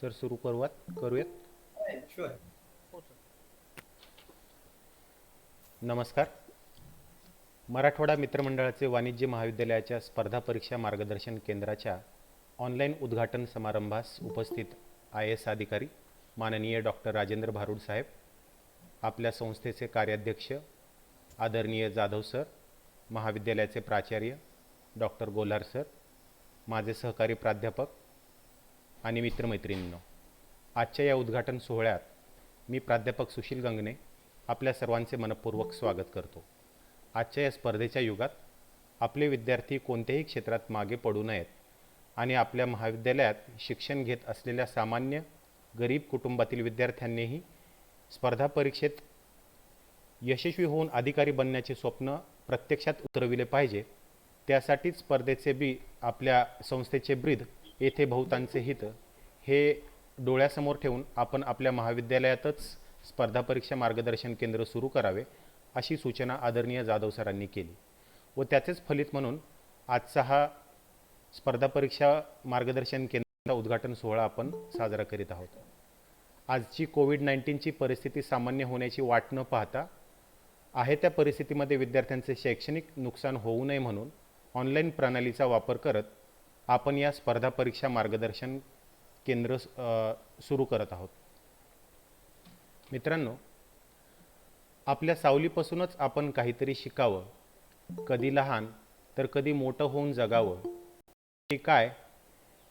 Sir सुरू करूयात. Sure. नमस्कार. मराठवाडा मित्रमंडळाचे वाणिज्य महाविद्यालयाच्या स्पर्धा परीक्षा मार्गदर्शन केंद्राच्या ऑनलाईन उद्घाटन समारंभास उपस्थित IAS अधिकारी माननीय डॉक्टर राजेंद्र भारुड साहेब, आपल्या संस्थेचे कार्याध्यक्ष आदरणीय जाधव सर, महाविद्यालयाचे प्राचार्य डॉक्टर गोल्हार सर, माझे सहकारी प्राध्यापक आणि मित्रमैत्रिणींनो, आजच्या या उद्घाटन सोहळ्यात मी प्राध्यापक सुशील गंगणे आपल्या सर्वांचे मनपूर्वक स्वागत करतो. आजच्या या स्पर्धेच्या युगात आपले विद्यार्थी कोणत्याही क्षेत्रात मागे पडू नयेत आणि आपल्या महाविद्यालयात शिक्षण घेत असलेल्या सामान्य गरीब कुटुंबातील विद्यार्थ्यांनीही स्पर्धा परीक्षेत यशस्वी होऊन अधिकारी बनण्याचे स्वप्न प्रत्यक्षात उतरविले पाहिजे. त्यासाठीच स्पर्धेचे आपल्या संस्थेचे ब्रीद येथे बहुतांचे हित हे डोळ्यासमोर ठेवून आपण आपल्या महाविद्यालयातच स्पर्धा परीक्षा मार्गदर्शन केंद्र सुरू करावे अशी सूचना आदरणीय जाधव सरांनी केली व त्याचेच फलित म्हणून आजचा हा स्पर्धा परीक्षा मार्गदर्शन केंद्राचा उद्घाटन सोहळा आपण साजरा करीत आहोत. आजची कोविड-19ची परिस्थिती सामान्य होण्याची वाट न पाहता आहे त्या परिस्थितीमध्ये विद्यार्थ्यांचे शैक्षणिक नुकसान होऊ नये म्हणून ऑनलाईन प्रणालीचा वापर करत आपण या स्पर्धा परीक्षा मार्गदर्शन केंद्र सुरू करत आहोत. मित्रांनो, आपल्या सावलीपासूनच आपण काहीतरी शिकावं, कधी लहान तर कधी मोठं होऊन जगावं.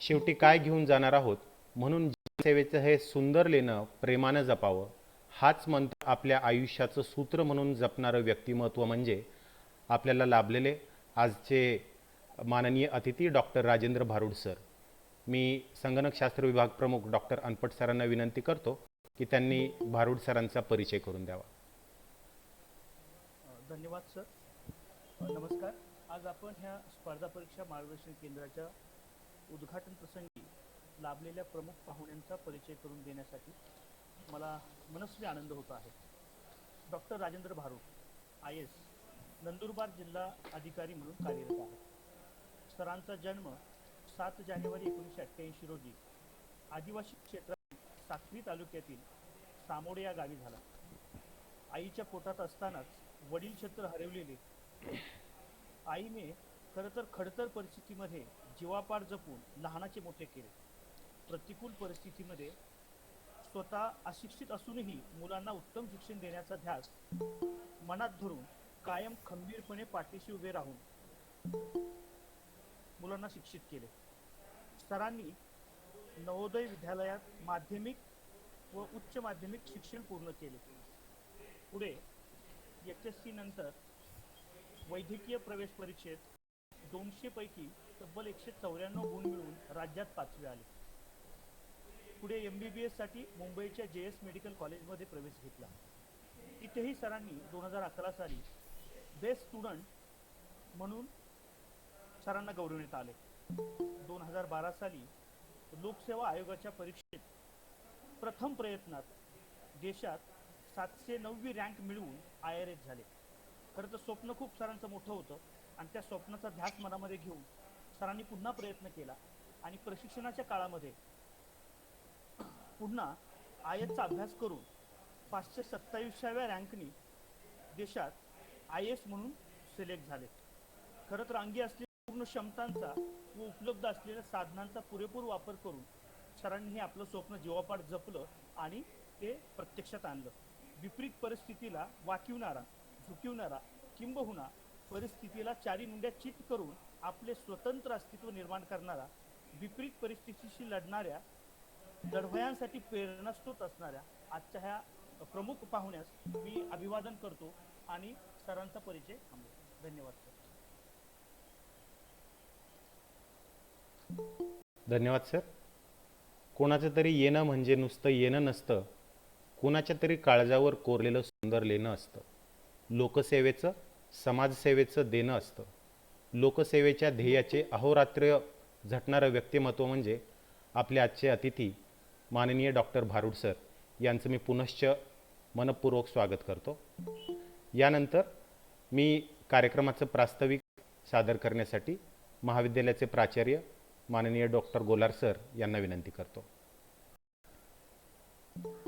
शेवटी काय घेऊन जाणार आहोत म्हणून सेवेचं हे सुंदर लेणं प्रेमानं जपावं, हाच मंत्र आपल्या आयुष्याचं सूत्र म्हणून जपणारं व्यक्तिमत्व म्हणजे आपल्याला लाभलेले आजचे माननीय अतिथी डॉक्टर राजेंद्र भारुड सर. मी संगणकशास्त्र विभाग प्रमुख डॉक्टर अनपट सरांना विनंती करतो की त्यांनी भारुड सरांचा परिचय करून द्यावा. धन्यवाद सर. नमस्कार. आज आपण ह्या स्पर्धा परीक्षा मार्गदर्शन केंद्राच्या उद्घाटन प्रसंगी लाभलेल्या प्रमुख पाहुण्यांचा परिचय करून देण्यासाठी मला मनस्वी आनंद होत आहे. डॉक्टर राजेंद्र भारुड IAS नंदुरबार जिल्हा अधिकारी म्हणून कार्यरत आहेत. सरांचा जन्म 7 जानेवारी 1988 रोजी आदिवासी क्षेत्रातील साक्री तालुक्यातील सामोडे या गावी झाला. आईच्या पोटात असतानाच वडील क्षेत्र हरवलेले आईने खरं तर खडतर परिस्थितीमध्ये जीवापाड जपून लहानाचे मोठे केले. प्रतिकूल परिस्थितीमध्ये स्वतः अशिक्षित असूनही मुलांना उत्तम शिक्षण देण्याचा ध्यास मनात धरून कायम खंबीरपणे पाठीशी उभे राहून मुलांना शिक्षित केले. सरांनी नवोदय विद्यालयात माध्यमिक व उच्च माध्यमिक शिक्षण पूर्ण केले. पुढे HSC नंतर वैद्यकीय प्रवेश परीक्षेत 200 पैकी तब्बल 194 गुण मिळवून राज्यात 5वे आले. पुढे MBBS साठी मुंबईच्या JS मेडिकल कॉलेजमध्ये प्रवेश घेतला. इथेही सरांनी 2011 साली बेस्ट स्टुडंट म्हणून सरांना गौरवण्यात आले. 2012 साली लोकसेवा आयोगाच्या परीक्षेत प्रथम प्रयत्नात देशात 709वी रँक मिळवून IRS झाले. खरं तर स्वप्न खूप सरांचं मोठं होतं आणि त्या स्वप्नाचा ध्यास मनामध्ये घेऊन सरांनी पुन्हा प्रयत्न केला आणि प्रशिक्षणाच्या काळामध्ये पुन्हा IASचा अभ्यास करून 527व्या रँकनी देशात IAS म्हणून सिलेक्ट झाले. खरं तर अंगी असलेल्या पूर्ण क्षमतांचा व उपलब्ध असलेल्या साधनांचा पुरेपूर वापर करून सरांनी हे आपलं स्वप्न जीवापाड जपलं आणि ते प्रत्यक्षात आणलं. विपरीत परिस्थितीला वाकिवणारा, झुकिवणारा, किंबहुना परिस्थितीला चारी मुंड्या चित करून आपले स्वतंत्र अस्तित्व निर्माण करणारा, विपरीत परिस्थितीशी लढणाऱ्या लढवयांसाठी प्रेरणास्रोत असणाऱ्या आजच्या ह्या प्रमुख पाहुण्यास मी अभिवादन करतो आणि सरांचा परिचय थांबवतो. धन्यवाद सर. धन्यवाद सर. कोणाचं तरी येणं म्हणजे नुसतं येणं नसतं, कोणाच्या तरी काळजावर कोरलेलं सुंदर लेणं असतं. लोकसेवेचं, समाजसेवेचं देणं असतं. लोकसेवेच्या ध्येयाचे अहोरात्र झटणारं व्यक्तिमत्व म्हणजे आपले आजचे अतिथी माननीय डॉक्टर भारुड सर यांचं मी पुनश्च मनपूर्वक स्वागत करतो. यानंतर मी कार्यक्रमाचं प्रास्ताविक सादर करण्यासाठी महाविद्यालयाचे प्राचार्य माननीय डॉक्टर गोल्हार सर यांना विनंती करतो. आजच्या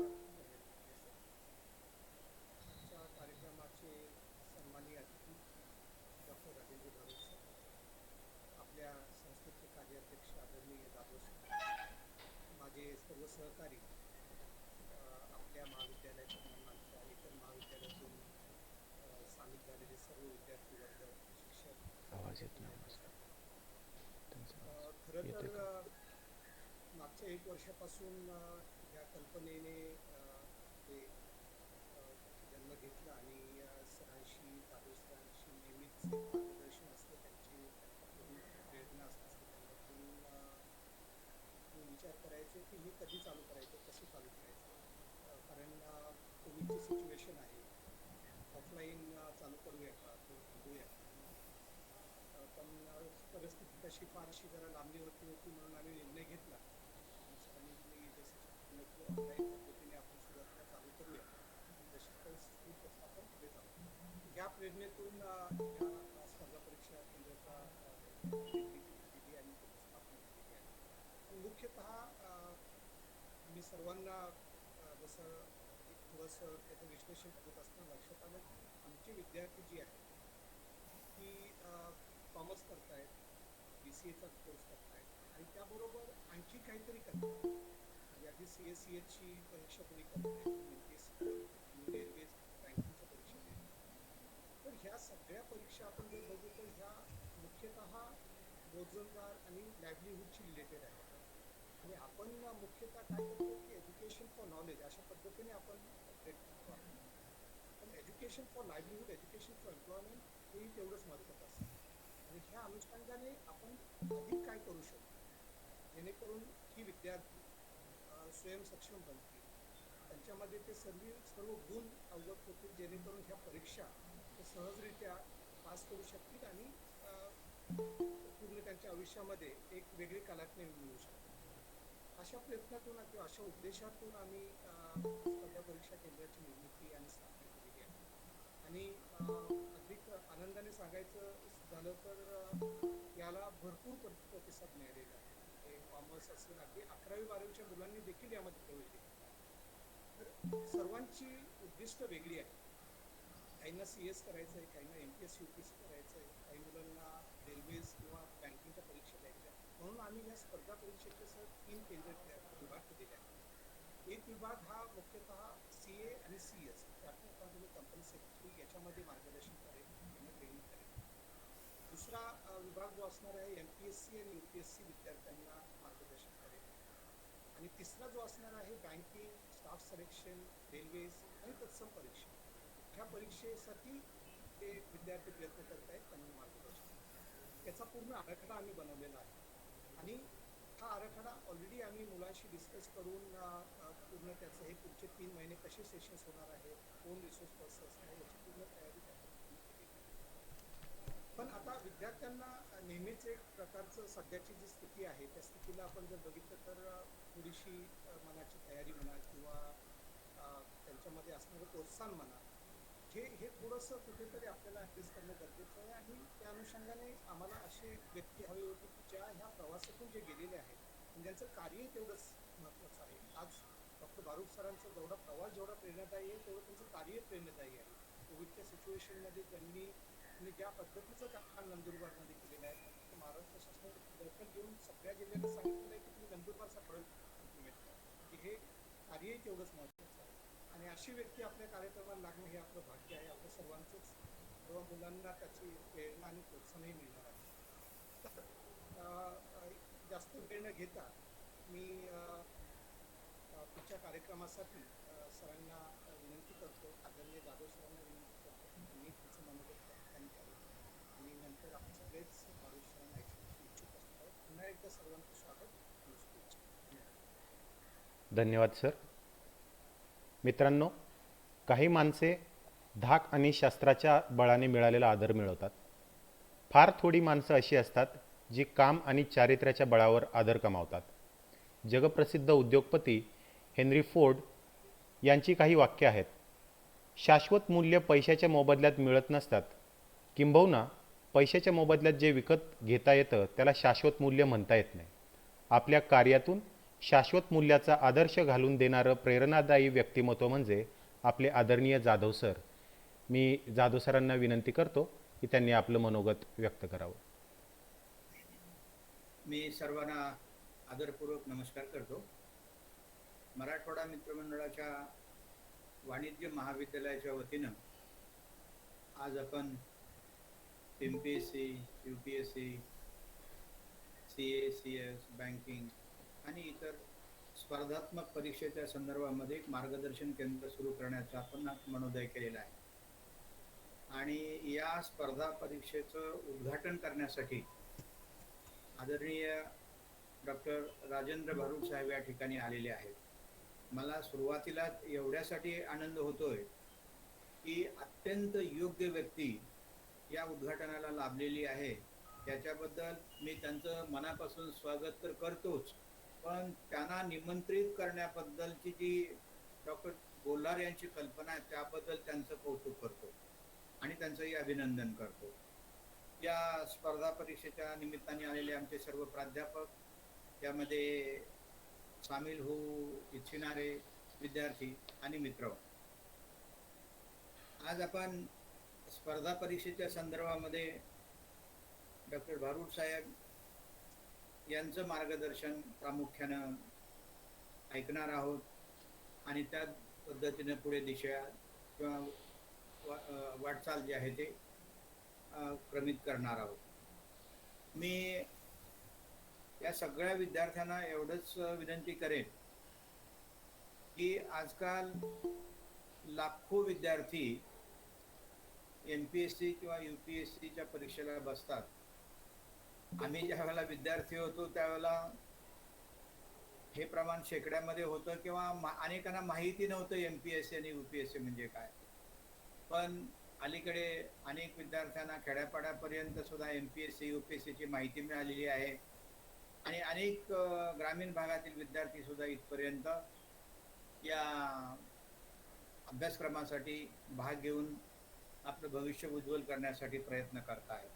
कार्यक्रमाचे सन्माननीय अतिथी डॉक्टर राजेंद्र जाधव सर, आपल्या संस्थेचे कार्याध्यक्ष आदरणीय जाधव सर, माझे सर्व सहकारी, आपल्या महाविद्यालयाच्या आणि आमच्या इतर महाविद्यालयातून स्थानिक झालेले सर्व विद्यार्थी वर्ग, शिक्षक, आवाज येत नाही. खरं तर मागच्या 1 वर्षापासून या कल्पनेने ते जन्म घेतला आणि सरांशी, जाधव सरांशी नेहमीच मार्गदर्शन असतं, त्यांच्याकडून प्रेरणा असते. त्यांच्याकडून मी विचार करायचो की हे कधी चालू करायचं, कसं चालू करायचं, कारण कोविडची सिच्युएशन आहे, ऑफलाईन चालू करूया का, तो थांबूया का. पण परिस्थिती तशी फारशी जरा लांबणीवरती होती, म्हणून आम्ही निर्णय घेतला. सरांनी मी जसं सांगितलं की ऑनलाईन पद्धतीने आपण सुरुवातीला चालू करूया, जशी परिस्थिती तसं आपण पुढे जाऊ. या प्रेरणेतून या स्पर्धा परीक्षा केंद्राचा दिली आणि स्थापना केली आहे. मुख्यतः मी सर्वांना जसं एक थोडंसं त्याचं विश्लेषण करत असताना लक्षात आलं की आमचे विद्यार्थी जी आहेत ती कॉमर्स करतायत, BCAचा कोर्स करतायत आणि त्याबरोबर आणखी काहीतरी करतात. म्हणजे आधी CA/CHची परीक्षा कोणी करतायत, MPSC, रेल्वेज, बँकिंगच्या परीक्षा देतात. तर ह्या सगळ्या परीक्षा आपण जर बघू तर ह्या मुख्यतः रोजगार आणि लाईव्हलीहूडशी रिलेटेड आहेत. आणि आपण मुख्यतः काय करतो की एज्युकेशन फॉर नॉलेज अशा पद्धतीने आपण प्रयत्न करतो. पण education for livelihood, education for employment हेही तेवढंच महत्त्वाचं असतं. आणि ह्या अनुषंगाने आपण अधिक काय करू शकतो जेणेकरून ही विद्यार्थी स्वयंसक्षम बनतील, त्यांच्यामध्ये ते सर्व गुण अवगत होतील, जेणेकरून ह्या परीक्षा ते सहजरित्या पास करू शकतील आणि पूर्ण त्यांच्या आयुष्यामध्ये एक वेगळी कलाटणी मिळू शकते. अशा प्रयत्नातून किंवा अशा उद्देशातून आम्ही स्पर्धा परीक्षा केंद्राची निर्मिती आणि स्थापना केलेली आहे. आणि अधिक आनंदाने सांगायचं झालं तर याला भरपूर प्रतिसाद मिळालेला आहे. हे कॉमर्स असेल, अगदी 11वी-12वीच्या मुलांनी देखील यामध्ये प्रवेश घेतला. तर सर्वांची उद्दिष्ट वेगळी आहे. काहींना CS करायचं आहे, काहींना MPSC UPSC करायचं आहे, काही मुलांना रेल्वेज किंवा बँकिंगच्या परीक्षा द्यायच्या. म्हणून आम्ही या स्पर्धा परीक्षेचे 3 केंद्र विभाग केलेले आहेत. एक विभाग हा मुख्यतः CA आणि CS, त्यातून तुम्ही कंपनी सेक्रेटरी याच्यामध्ये मार्गदर्शन करेल, त्यांना ट्रेनिंग करेल. दुसरा विभाग जो असणार आहे MPSC आणि UPSC विद्यार्थ्यांना मार्गदर्शन करेल. आणि तिसरा जो असणार आहे बँकिंग, स्टाफ सिलेक्शन, रेल्वेज आणि तत्सम परीक्षा. ह्या परीक्षेसाठी ते विद्यार्थी प्रयत्न करत आहेत, त्यांना मार्गदर्शन. त्याचा पूर्ण आराखडा आम्ही बनवलेला आहे आणि हा आराखडा ऑलरेडी आम्ही मुलांशी डिस्कस करून पूर्ण त्याचं हे पुढचे 3 महिने कसे सेशन्स होणार आहेत, कोण रिसोर्स पर्सन असणार आहे, याची पूर्ण तयारी केली आहे. पण आता विद्यार्थ्यांना नेहमीच एक प्रकारचं सध्याची जी स्थिती आहे त्या स्थितीला आपण जर बघितलं तर थोडीशी मनाची तयारी म्हणा किंवा त्यांच्यामध्ये असणारं प्रोत्साहन म्हणा, हे थोडंसं कुठेतरी आपल्याला ॲडजस्ट करणं गरजेचं आहे. आणि त्या अनुषंगाने आम्हाला असे व्यक्ती हवे होते की ज्या ह्या प्रवासातून जे गेलेले आहेत आणि ज्यांचं कार्यही तेवढंच महत्त्वाचं आहे. आज डॉक्टर बारुख सरांचा जेवढा प्रवास जेवढा प्रेरणादायी आहे तेवढं त्यांचं कार्यही प्रेरणादायी आहे. कोविडच्या सिच्युएशनमध्ये त्यांनी ज्या पद्धतीचं काम नंदुरबारमध्ये केलेलं आहे, महाराष्ट्र शासनाने दखल घेऊन सगळ्या जिल्ह्यांना सांगितलेलं आहे की तुम्ही नंदुरबारचा प्रयोग इम्प्लिमेंट करा, की हे कार्यही तेवढंच महत्त्वाचं आहे. आणि अशी व्यक्ती आपल्या कार्यक्रमाला लागणं हे आपलं भाग्य आहे. आपल्या सर्वांचंच, सर्व मुलांना त्याची प्रेरणा आणि प्रोत्साहनही मिळणार आहे. जास्त वेळ न घेता मी पुढच्या कार्यक्रमासाठी सरांना विनंती करतो, आदरणीय जाधव सरांना विनंती करतो त्यांनी त्याचं मनोगत त्यांनी द्यावं आणि नंतर आपण सगळेच जाधव सरांना ऐकण्याची इच्छुक असणार आहोत. पुन्हा एकदा सर्वांचं स्वागत. धन्यवाद सर. मित्रांनो, काही माणसे धाक आणि शास्त्राच्या बळाने मिळालेला आदर मिळवतात. फार थोडी माणसं अशी असतात जी काम आणि चारित्र्याच्या बळावर आदर कमावतात. जगप्रसिद्ध उद्योगपती हेनरी फोर्ड यांची काही वाक्ये आहेत. शाश्वत मूल्य पैशाच्या मोबदल्यात मिळत नसतात, किंबहुना पैशाच्या मोबदल्यात जे विकत घेता येतं त्याला शाश्वत मूल्य म्हणता येत नाही. आपल्या कार्यातून शाश्वत मूल्याचा आदर्श घालून देणारं प्रेरणादायी व्यक्तिमत्व म्हणजे आपले आदरणीय जाधव सर. मी जाधव सरांना विनंती करतो की त्यांनी आपलं मनोगत व्यक्त करावं. मी सर्वांना आदरपूर्वक नमस्कार करतो. मराठवाडा मित्रमंडळाच्या वाणिज्य महाविद्यालयाच्या वतीनं आज आपण MPSC, UPSC, CA, CS, banking आणि इतर स्पर्धात्मक परीक्षेच्या संदर्भामध्ये एक मार्गदर्शन केंद्र सुरू करण्याचा आपण मनोदय केलेला आहे. आणि या स्पर्धा परीक्षेचं उद्घाटन करण्यासाठी आदरणीय डॉक्टर राजेंद्र भारुड साहेब या ठिकाणी आलेले आहेत. मला सुरुवातीला एवढ्यासाठी आनंद होतोय की अत्यंत योग्य व्यक्ती या उद्घाटनाला लाभलेली आहे. त्याच्याबद्दल मी त्यांचं मनापासून स्वागत तर करतोच, पण त्यांना निमंत्रित करण्याबद्दलची जी डॉक्टर बोल्हार यांची कल्पना आहे त्याबद्दल त्यांचं कौतुक करतो आणि त्यांचंही अभिनंदन करतो. या स्पर्धा परीक्षेच्या निमित्ताने आलेले आमचे सर्व प्राध्यापक, यामध्ये सामील होऊ इच्छिणारे विद्यार्थी आणि मित्र, आज आपण स्पर्धा परीक्षेच्या संदर्भामध्ये डॉक्टर भारुड साहेब यांचं मार्गदर्शन प्रामुख्यानं ऐकणार आहोत आणि त्या पद्धतीने पुढे दिशा किंवा वाटचाल जी आहे ते क्रमित करणार आहोत. मी या सगळ्या विद्यार्थ्यांना एवढंच विनंती करेन की आजकाल लाखो विद्यार्थी MPSC किंवा UPSCच्या परीक्षेला बसतात. आम्ही ज्या वेळेला विद्यार्थी होतो त्यावेळेला हे प्रमाण शेकड्यामध्ये होतं किंवा अनेकांना माहिती नव्हतं MPSC आणि UPSC म्हणजे काय. पण अलीकडे अनेक विद्यार्थ्यांना खेड्यापाड्यापर्यंत सुद्धा MPSC UPSC ची माहिती मिळालेली आहे आणि अनेक ग्रामीण भागातील विद्यार्थी सुद्धा इथपर्यंत या अभ्यासक्रमासाठी भाग घेऊन आपलं भविष्य उज्ज्वल करण्यासाठी प्रयत्न करत आहेत.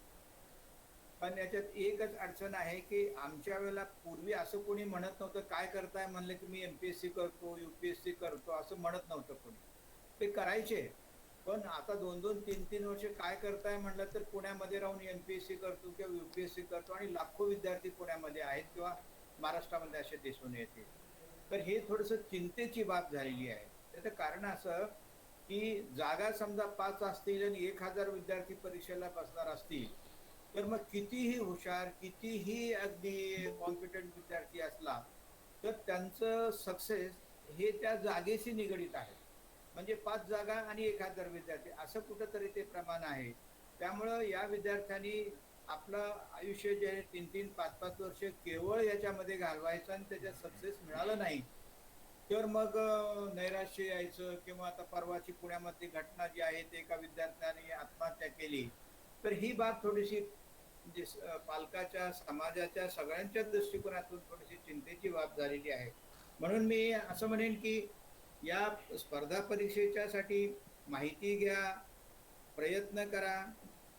पण याच्यात एकच अडचण आहे की आमच्या वेळेला पूर्वी असं कोणी म्हणत नव्हतं. काय करताय म्हणलं की मी MPSC करतो, UPSC करतो असं म्हणत नव्हतं कोणी. ते करायचे, पण आता 2-2, 3-3 वर्ष काय करताय म्हणलं तर पुण्यामध्ये राहून MPSC करतो किंवा UPSC करतो आणि लाखो विद्यार्थी पुण्यामध्ये आहेत किंवा महाराष्ट्रामध्ये असे दिसून येतील. तर हे थोडंसं चिंतेची बाब झालेली आहे. त्याचं कारण असं की जागा समजा 5 असतील आणि 1000 विद्यार्थी परीक्षेला बसणार असतील तर मग कितीही हुशार, कितीही अगदी कॉम्पिटंट विद्यार्थी असला तर त्यांचं सक्सेस हे त्या जागेशी निगडीत आहे. म्हणजे 5 जागा आणि 1000 विद्यार्थी असं कुठंतरी ते प्रमाण आहे. त्यामुळं या विद्यार्थ्यांनी आपलं आयुष्य जे आहे 3-3, 5-5 वर्ष केवळ याच्यामध्ये घालवायचं आणि त्याच्यात सक्सेस मिळालं नाही तर मग नैराश्य यायचं. किंवा आता परवाची पुण्यामधली घटना जी आहे ते एका विद्यार्थ्याने आत्महत्या केली. तर ही बाब थोडीशी म्हणजे पालकाच्या, समाजाच्या सगळ्यांच्या दृष्टिकोनातून थोडीशी चिंतेची बाब झालेली आहे. म्हणून मी असं म्हणेन की या स्पर्धा परीक्षेच्या साठी माहिती घ्या, प्रयत्न करा,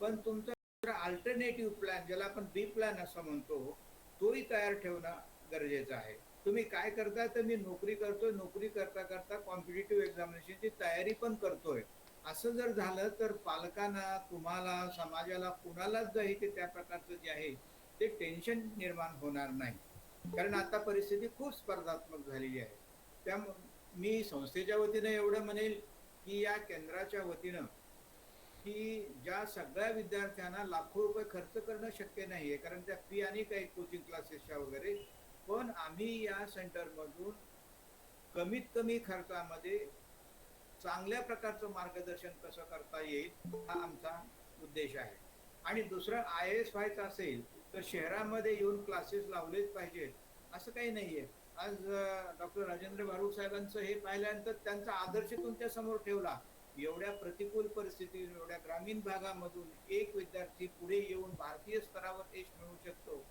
पण तुमचा अल्टरनेटिव्ह प्लॅन, ज्याला आपण बी प्लॅन असं म्हणतो, तोही तयार ठेवणं गरजेचं आहे. तुम्ही काय करताय तर मी नोकरी करतोय, नोकरी करता करता कॉम्पिटिटिव्ह एक्झामिनेशनची तयारी पण करतोय असं जर झालं तर पालकांना, तुम्हाला, समाजाला, कुणालाच जरी ते त्या प्रकारचं जे आहे ते टेन्शन निर्माण होणार नाही. कारण आता परिस्थिती खूप स्पर्धात्मक झालेली आहे. त्यामुळे मी संस्थेच्या वतीनं एवढं म्हणेल की या केंद्राच्या वतीनं की ज्या सगळ्या विद्यार्थ्यांना लाखो रुपये खर्च करणं शक्य नाहीये, कारण त्या फी आणि काही कोचिंग क्लासेसच्या वगैरे, पण आम्ही या सेंटरमधून कमीत कमी खर्चामध्ये चांगल्या प्रकारचं मार्गदर्शन कसं करता येईल हा आमचा उद्देश आहे. आणि दुसरं IAS व्हायचं असेल तर शहरामध्ये येऊन क्लासेस लावलेच पाहिजेत असं काही नाहीये. आज डॉक्टर राजेंद्र भारुड साहेबांचं हे पाहिल्यानंतर त्यांचा आदर्श तुमच्या समोर ठेवला. एवढ्या प्रतिकूल परिस्थितीत, एवढ्या ग्रामीण भागामधून एक विद्यार्थी पुढे येऊन भारतीय स्तरावर यश मिळवू शकतो,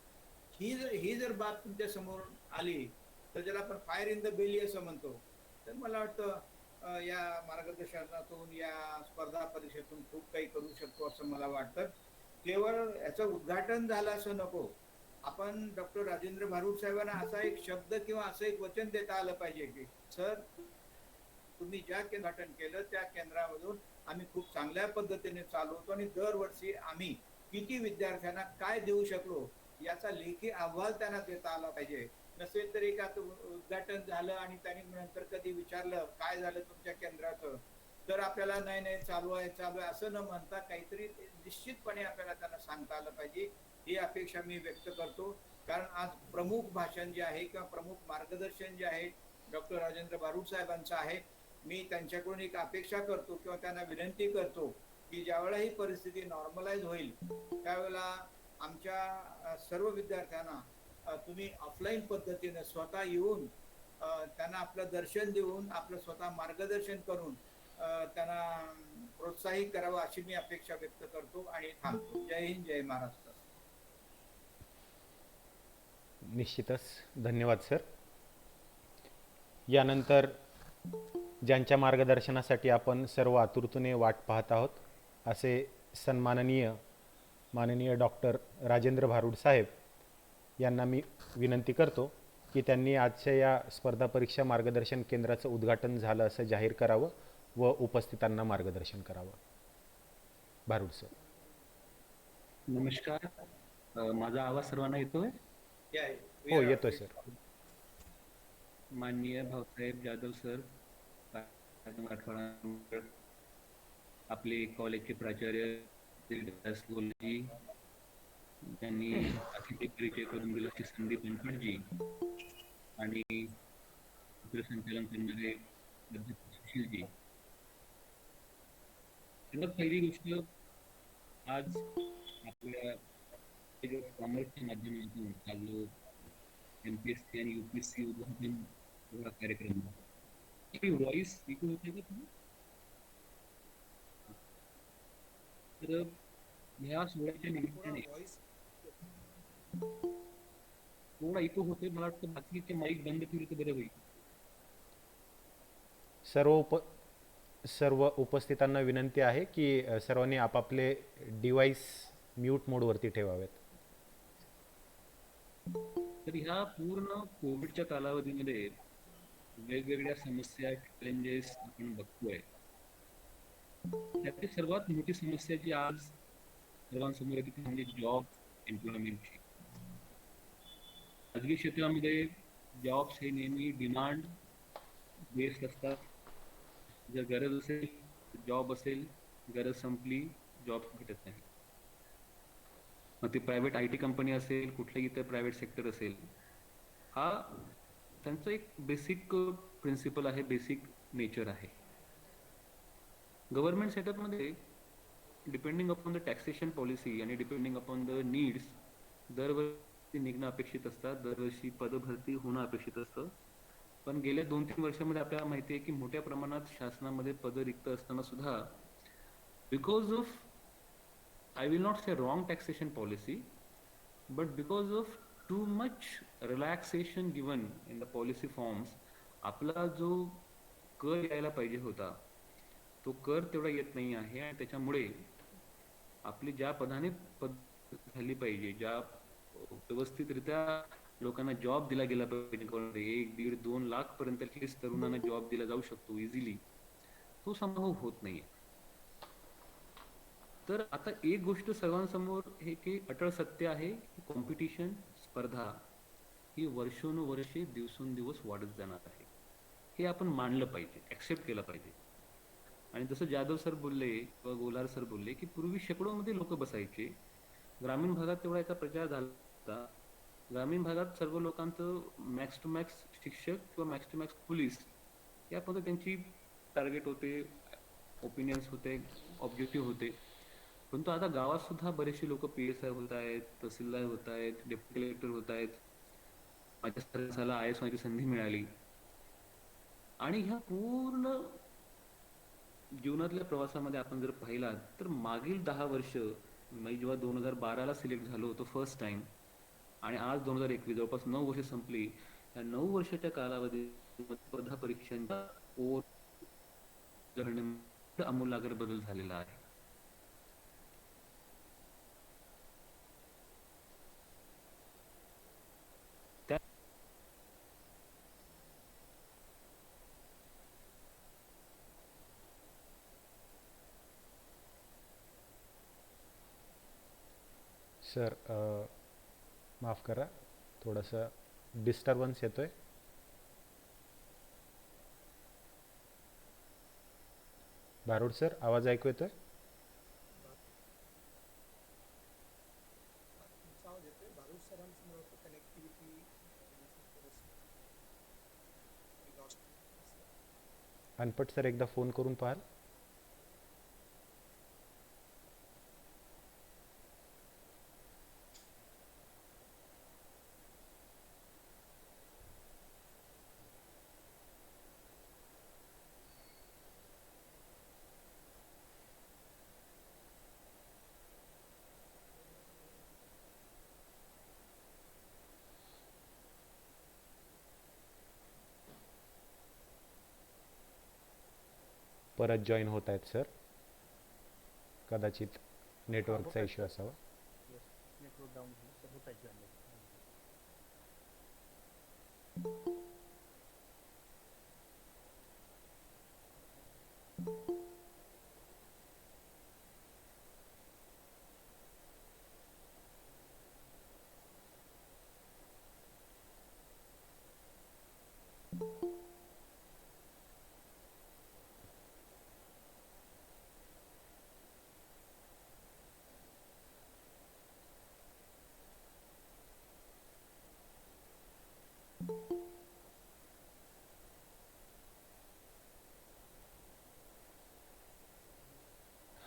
ही जर बाब तुमच्या समोर आली तर ज्याला आपण फायर इन द बेली असं म्हणतो, तर मला वाटतं या मार्गदर्शनातून, या स्पर्धा परीक्षेतून खूप काही करू शकतो असं मला वाटतं. केवळ याचं उद्घाटन झालं असं नको, आपण डॉक्टर राजेंद्र भारूड साहेबांना असा एक शब्द किंवा असं एक वचन देता आलं पाहिजे की सर, तुम्ही ज्या उद्घाटन केलं त्या केंद्रामधून आम्ही खूप चांगल्या पद्धतीने चालवतो आणि दरवर्षी आम्ही किती विद्यार्थ्यांना काय देऊ शकलो याचा लेखी अहवाल त्यांना देता आला पाहिजे. नसेल तर एक आता उद्घाटन झालं आणि त्यांनी नंतर कधी विचारलं काय झालं तुमच्या केंद्राचं, तर आपल्याला नाही नाही चालू आहे असं न म्हणता काहीतरी निश्चितपणे आपल्याला त्यांना सांगता आलं पाहिजे, ही अपेक्षा मी व्यक्त करतो. कारण आज प्रमुख भाषण जे आहे किंवा प्रमुख मार्गदर्शन जे आहे डॉक्टर राजेंद्र भारूड साहेबांचं आहे. मी त्यांच्याकडून एक अपेक्षा करतो किंवा त्यांना विनंती करतो की ज्यावेळेला ही परिस्थिती नॉर्मलाइज होईल त्यावेळेला आमच्या सर्व विद्यार्थ्यांना तुम्ही ऑफलाईन पद्धतीने स्वतः येऊन त्यांना आपलं दर्शन देऊन आपलं स्वतः मार्गदर्शन करून त्यांना प्रोत्साहित करावं अशी मी अपेक्षा व्यक्त करतो आणि थांबतो. जय हिंद, जय महाराष्ट्र. निश्चितच धन्यवाद सर. यानंतर ज्यांच्या मार्गदर्शनासाठी आपण सर्व आतुरतेने वाट पाहत आहोत असे माननीय डॉक्टर राजेंद्र भारूड साहेब यांना मी विनंती करतो की त्यांनी आजच्या या स्पर्धा परीक्षा मार्गदर्शन केंद्राचं उद्घाटन झालं असं जाहीर करावं व उपस्थितांना मार्गदर्शन करावं. भारूड सर. नमस्कार. माझा आवाज सर्वांना येतोय? हो येतोय सर. माननीय भाऊसाहेब जाधव सर, मराठवाडा आपले कॉलेजचे प्राचार्य गोलजी यांनी अतिथी परिचय करून दिल्याची संदीप अंकणजी आणि सूत्रसंचालन करणारे सुशीलजी. पहिली गोष्ट, आज आपल्या कॉमर्सच्या माध्यमातून चाललो एमपीएससी आणि यूपीएससी उद्घाटन कार्यक्रम व्हॉइस ऐकू होते का तुम्ही? तर ह्या सोहळ्याच्या निमित्ताने थोडा ऐकू होते. मला वाटतं बाकीचे माईक बंद ठेवले तर बरं होईल. सर्व उपस्थितांना विनंती आहे की सर्वांनी आपापले डिव्हाइस म्यूट मोडवरती ठेवावेत. तर ह्या पूर्ण कोविडच्या कालावधीमध्ये वेगवेगळ्या समस्या, चॅलेंजेस आपण बघतोय. त्यातली सर्वात मोठी समस्या जी आज सर्वांसमोर येते म्हणजे जॉब एम्प्लॉयमेंटची. खाजगी क्षेत्रामध्ये जॉब्स हे नेहमी डिमांड बेस्ड असतात. जर गरज असेल जॉब असेल, गरज संपली जॉब भेटत नाही. मग ती प्रायव्हेट IT कंपनी असेल, कुठलंही इतर प्रायव्हेट सेक्टर असेल, हा त्यांचं एक बेसिक प्रिन्सिपल आहे, बेसिक नेचर आहे. गव्हर्नमेंट सेटअपमध्ये depending upon the taxation policy आणि डिपेंडिंग अपॉन द नीड्स दरवर्षी निघणं अपेक्षित असतात, दरवर्षी पदभरती होणं अपेक्षित असतं. पण गेल्या 2-3 वर्षामध्ये आपल्याला माहिती आहे की मोठ्या प्रमाणात शासनामध्ये पद रिक्त असताना सुद्धा because of I will not say wrong taxation policy, but because of too much relaxation given in the policy forms, आपला जो कर यायला पाहिजे होता तो कर तेवढा येत नाही आहे. आणि त्याच्यामुळे आपली ज्या पदाने झाली पाहिजे, ज्या व्यवस्थितरित्या लोकांना जॉब दिला गेला पाहिजे, 1-1.5-2 लाख पर्यंत तरुणांना जॉब दिला जाऊ शकतो इझिली, तो संभव होत नाहीये. तर आता एक गोष्ट सर्वांसमोर हे की अटळ सत्य आहे की कॉम्पिटिशन, स्पर्धा ही वर्षानुवर्षे दिवसेंदिवस वाढत जाणार आहे. हे आपण मानलं पाहिजे, ऍक्सेप्ट केलं पाहिजे. आणि जसं जाधव सर बोलले किंवा गोलार सर बोलले की पूर्वी शेकडोमध्ये लोक बसायचे, ग्रामीण भागात तेवढा याचा प्रचार झाला होता. ग्रामीण भागात सर्व लोकांचं मॅक्स टू मॅक्स शिक्षक किंवा मॅक्स टू मॅक्स पोलीस या पद्धत त्यांची टार्गेट होते, ओपिनियन्स होते, ऑब्जेक्टिव्ह होते. परंतु आता गावात सुद्धा बरेचसे लोक PSI होत आहेत, तहसीलदार होत आहेत, डेप्युटी कलेक्टर होत आहेत. माझ्या सरसाला IAS होण्याची संधी मिळाली. आणि ह्या पूर्ण जीवनातल्या प्रवासामध्ये आपण जर पाहिला तर मागील 10 वर्ष, मी जेव्हा 2012ला सिलेक्ट झालो होतो फर्स्ट टाइम, आणि आज 2021 जवळपास 9 वर्ष संपली. या 9 वर्षाच्या कालावधीत स्पर्धा परीक्षांचा आमूलाग्र बदल झालेला आहे. सर माफ करा, थोडासा डिस्टर्बन्स येतोय. भारूड सर, आवाज ऐकू येतोय? तुमचा आवाज येतोय. भारूड सरांचं मला वाटतं कनेक्टिव्हिटी लॉस्ट. अनपट सर, एकदा फोन करून पाहाल? परत जॉईन होत आहेत सर. कदाचित नेटवर्कचा इश्यू असावा. येस, नेटवर्क डाऊन झालं, तर होत आहे जॉईन.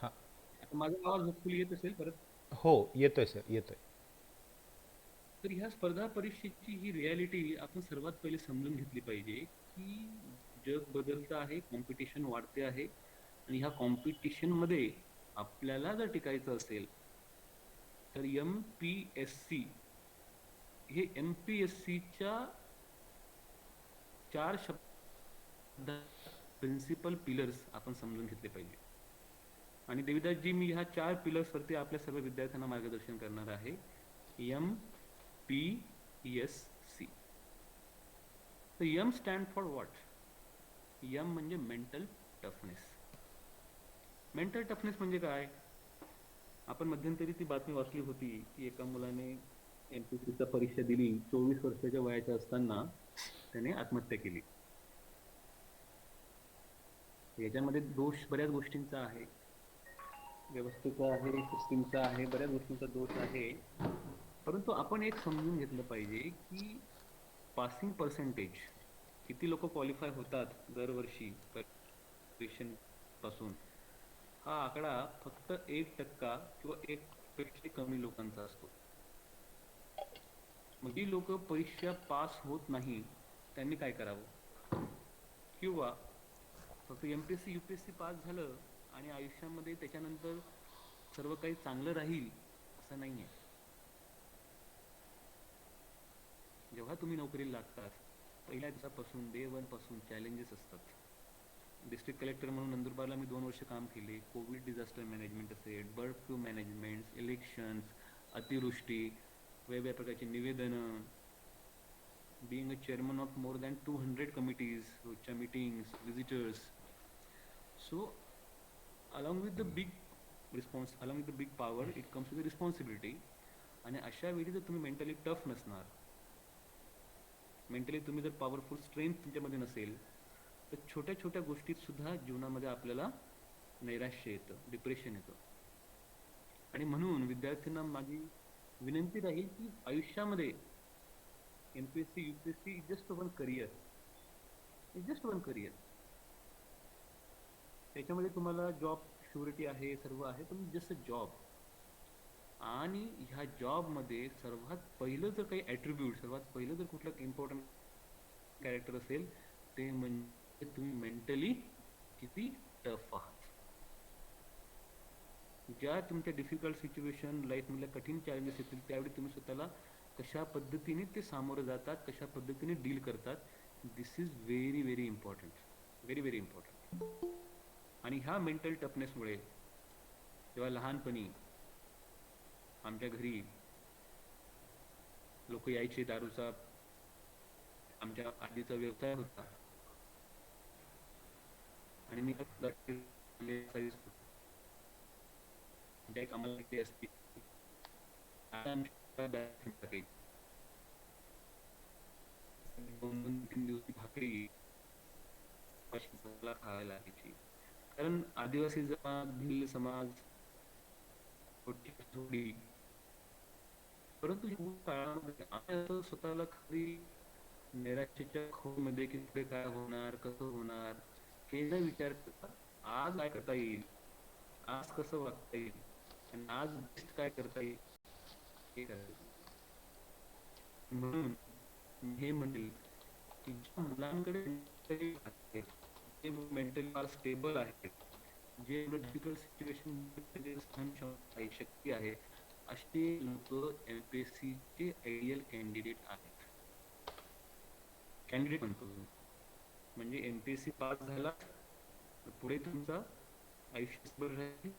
हां, माझा आवाज होपफुली येत असेल परत. हो येतोय सर, येतोय. तर ह्या स्पर्धा परीक्षेची ही रियालिटी आपण सर्वात पहिले समजून घेतली पाहिजे की जग बदलतं आहे, कॉम्पिटिशन वाढते आहे आणि ह्या कॉम्पिटिशन मध्ये आपल्याला जर टिकायचं असेल तर MPSC हे MPSCच्या 4 शब्द प्रिन्सिपल पिलर्स आपण समजून घेतले पाहिजे. आणि देविदासजी, मी ह्या 4 पिलर्स वरती आपल्या सर्व विद्यार्थ्यांना मार्गदर्शन करणार आहे. MPSC. तर M stand for what? M म्हणजे मेंटल टफनेस. मेंटल टफनेस म्हणजे काय? आपण मध्यंतरी ती बातमी वाचली होती की एका मुलाने MPSCचा परीक्षा दिली, 24 वर्षाच्या वयाच्या असताना त्याने आत्महत्या केली. याच्यामध्ये दोष बऱ्याच गोष्टींचा आहे, व्यवस्थेचा आहे, सिस्टीमचा आहे, बऱ्याच गोष्टींचा दोष आहे. परंतु आपण एक समजून घेतलं पाहिजे की पासिंग पर्सेंटेज, किती लोक क्वालिफाय होतात दरवर्षी परीक्षेपासून, हा आकडा फक्त 1% किंवा 1 पेक्षा कमी लोकांचा असतो. मग जी लोक परीक्षा पास होत नाही त्यांनी काय करावं? किंवा फक्त MPSC UPSC पास झालं आणि आयुष्यामध्ये त्याच्यानंतर सर्व काही चांगलं राहील असं नाहीये. जेव्हा तुम्ही नोकरीला लागतात पहिल्या दिवसापासून डे 1 पासून चॅलेंजेस असतात. डिस्ट्रिक्ट कलेक्टर म्हणून नंदुरबारला मी 2 वर्ष काम केले. कोविड डिझास्टर मॅनेजमेंट असेल, बर्ड फ्लू मॅनेजमेंट, इलेक्शन्स, अतिवृष्टी, वेगवेगळ्या प्रकारची निवेदनं, being a chairman of more than 200 committees, रोजच्या meetings, visitors. So along with the big power, it comes with the responsibility. आणि अशा वेळी जर तुम्ही मेंटली टफ नसणार, मेंटली तुम्ही जर पॉवरफुल स्ट्रेंथ तुमच्यामध्ये नसेल, तर छोट्या छोट्या गोष्टीत सुद्धा जीवनामध्ये आपल्याला नैराश्य येतं, डिप्रेशन येतं. आणि म्हणून विद्यार्थ्यांना माझी विनंती राहील की आयुष्यामध्ये MPSC UPSC is just one career, त्याच्यामध्ये तुम्हाला जॉब शुरिटी आहे, सर्व आहे, पण जस्ट अ जॉब. आणि ह्या जॉब मध्ये सर्वात पहिलं जर काही ॲट्रिब्यूट, सर्वात पहिलं जर कुठलं इम्पॉर्टंट कॅरेक्टर असेल ते म्हणजे तुम्ही मेंटली किती टफ आहात. ज्या तुमच्या डिफिकल्ट सिच्युएशन, लाईफमधल्या कठीण चॅलेंजेस येतील त्यावेळी तुम्ही स्वतःला कशा पद्धतीने ते सामोरं जातात, कशा पद्धतीने डील करतात, this is very very important, very very important. आणि ह्या मेंटल टफनेसमुळे जेव्हा लहानपणी आमच्या घरी लोक यायचे, दारूचा आमच्या आजीचा व्यवसाय होता आणि मी कामाला असते आता आमच्या बॅच टाकायची 2-3 दिवस ती भाकरी मला खायला लागायची. कारण आदिवासी समाज, भिल्ल समाज, थोडी, परंतु या काळामध्ये आम्ही असं स्वतःला खरी निराशेच्या खोमध्ये की पुढे काय होणार, कसं होणार हे न विचार करता आज काय करता येईल, आज कसं वागता येईल आणि आज बेस्ट काय करता येईल हे करायचं. म्हणून मी हे म्हणेल की ज्या मुलांकडे mentally आहे, जे मेंटली फार स्टेबल आहे, जे डिफिकल्ट सिच्युएशन सहनक्षमता आहे, शक्ती आहे, असे लोक एमपीएससी चे आयडियल कॅन्डिडेट आहेत. कॅन्डिडेट म्हणतो मी. म्हणजे एमपीएससी पास झाला तर पुढे तुमचं आयुष्य स्थिर राहील